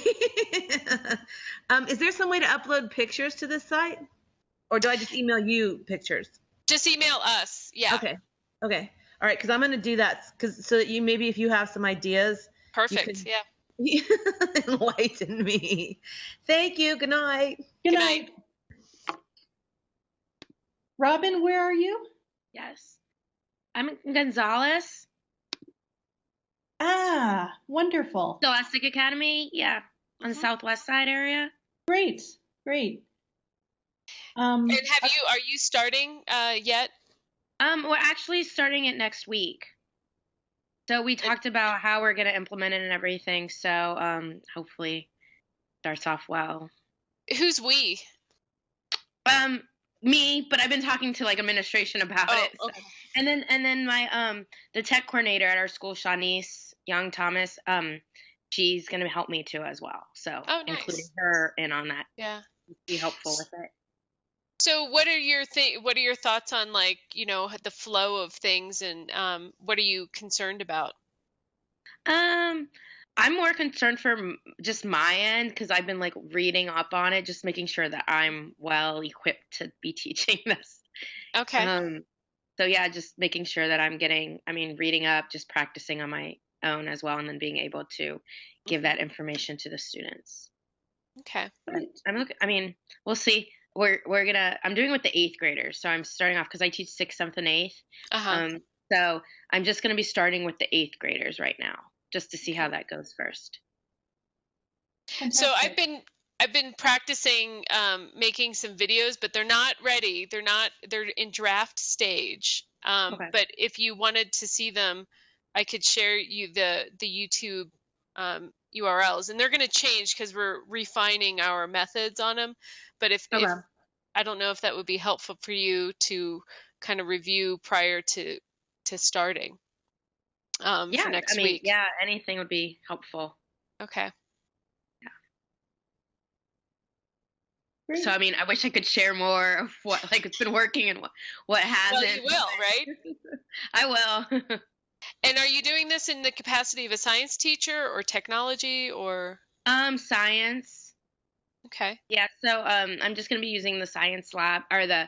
Is there some way to upload pictures to this site, or do I just email you pictures? Just email us. Yeah. Okay. All right, because I'm going to do that, so that maybe if you have some ideas. Perfect. Enlighten me. Thank you. Good night. Good night. Robin, where are you? Yes. I'm in Gonzales. Ah, wonderful. Scholastic Academy, on the southwest side area. Great. And are you starting yet? We're actually starting it next week. So we talked about how we're going to implement it and everything. So hopefully starts off well. Who's we? Me, but I've been talking to administration about it. So. Okay. And then my the tech coordinator at our school, Shanice Young Thomas, she's going to help me too as well. So including her in on that. Yeah. Be helpful with it. So what are your thoughts on the flow of things, and what are you concerned about? I'm more concerned for just my end because I've been like reading up on it, just making sure that I'm well equipped to be teaching this. Okay. So yeah, just making sure that reading up, just practicing on my own as well, and then being able to give that information to the students. Okay. We'll see. I'm doing with the 8th graders, so I'm starting off because I teach 6th, 7th, and 8th. Uh-huh. So I'm just gonna be starting with the 8th graders right now, just to see how that goes first. So I've been practicing making some videos, but they're not ready. They're in draft stage. Okay. But if you wanted to see them, I could share you the YouTube URLs, and they're going to change because we're refining our methods on them. But if I don't know if that would be helpful for you to kind of review prior to starting for next week. Yeah, anything would be helpful. Okay. Great. So I wish I could share more of what it's been working and what hasn't. Well, you will, right? I will. And are you doing this in the capacity of a science teacher or technology or? Science. Okay. Yeah, so I'm just going to be using the science lab or the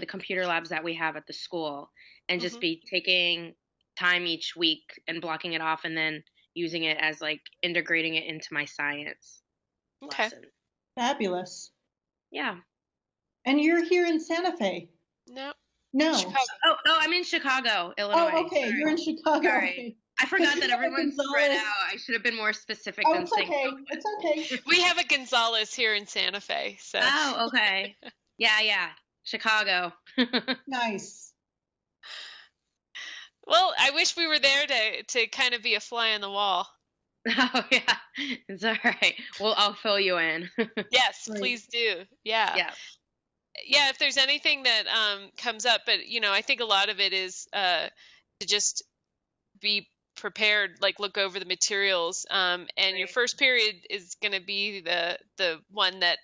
computer labs that we have at the school and just be taking time each week and blocking it off and then using it as integrating it into my science lesson. Fabulous. Yeah. And you're here in Santa Fe? No. Chicago. Oh, I'm in Chicago, Illinois. Oh, okay. Sorry. You're in Chicago. Sorry. Okay. I forgot that everyone's spread out. I should have been more specific than it's okay. It's okay. We have a Gonzalez here in Santa Fe. So. Oh, okay. Yeah. Chicago. Nice. Well, I wish we were there to kind of be a fly on the wall. Oh, yeah. It's all right. Well, I'll fill you in. Yes, Great. please do. Yeah. Yeah, if there's anything that comes up, but I think a lot of it is to just be prepared, look over the materials, and your first period is going to be the one that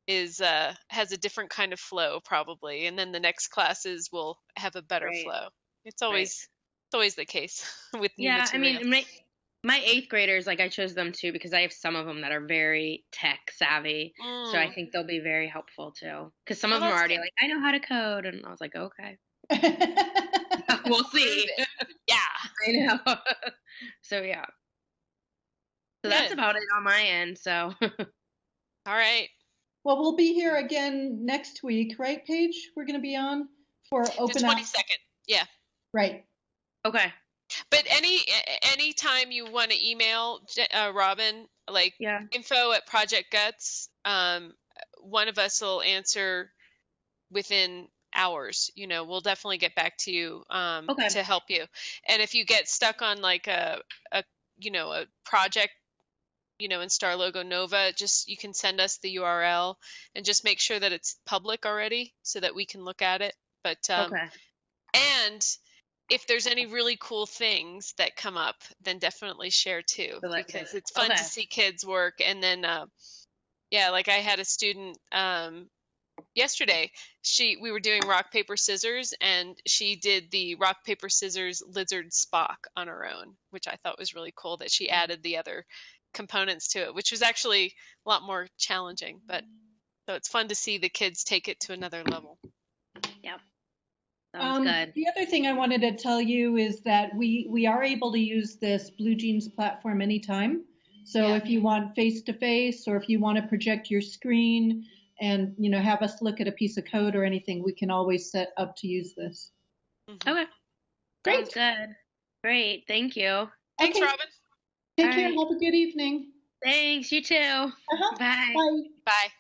is has a different kind of flow probably, and then the next classes will have a better flow. It's always the case with new materials. My 8th graders, I chose them too because I have some of them that are very tech savvy. So I think they'll be very helpful too. Because some of them are already I know how to code. And I was like, okay. We'll see. Yeah. I know. So, yeah. So that's about it on my end. So. All right. Well, we'll be here again next week, right, Paige? We're going to be on for open the 22nd. Yeah. Right. Okay. But any time you want to email Robin, info at Project Guts, one of us will answer within hours. We'll definitely get back to you to help you. And if you get stuck on a project, in Star Logo Nova, you can send us the URL and just make sure that it's public already so that we can look at it. But and if there's any really cool things that come up, then definitely share too, because it's fun to see kids work. And then, I had a student yesterday. We were doing rock, paper, scissors, and she did the rock, paper, scissors lizard Spock on her own, which I thought was really cool that she added the other components to it, which was actually a lot more challenging. But so it's fun to see the kids take it to another level. Yeah. Sounds good. The other thing I wanted to tell you is that we are able to use this Blue Jeans platform anytime. So if you want face-to-face or if you want to project your screen and, have us look at a piece of code or anything, we can always set up to use this. Mm-hmm. Okay. Great. Sounds good. Great. Thank you. Thanks, Robin. Take care. Have a good evening. Thanks. You too. Uh-huh. Bye. Bye. Bye.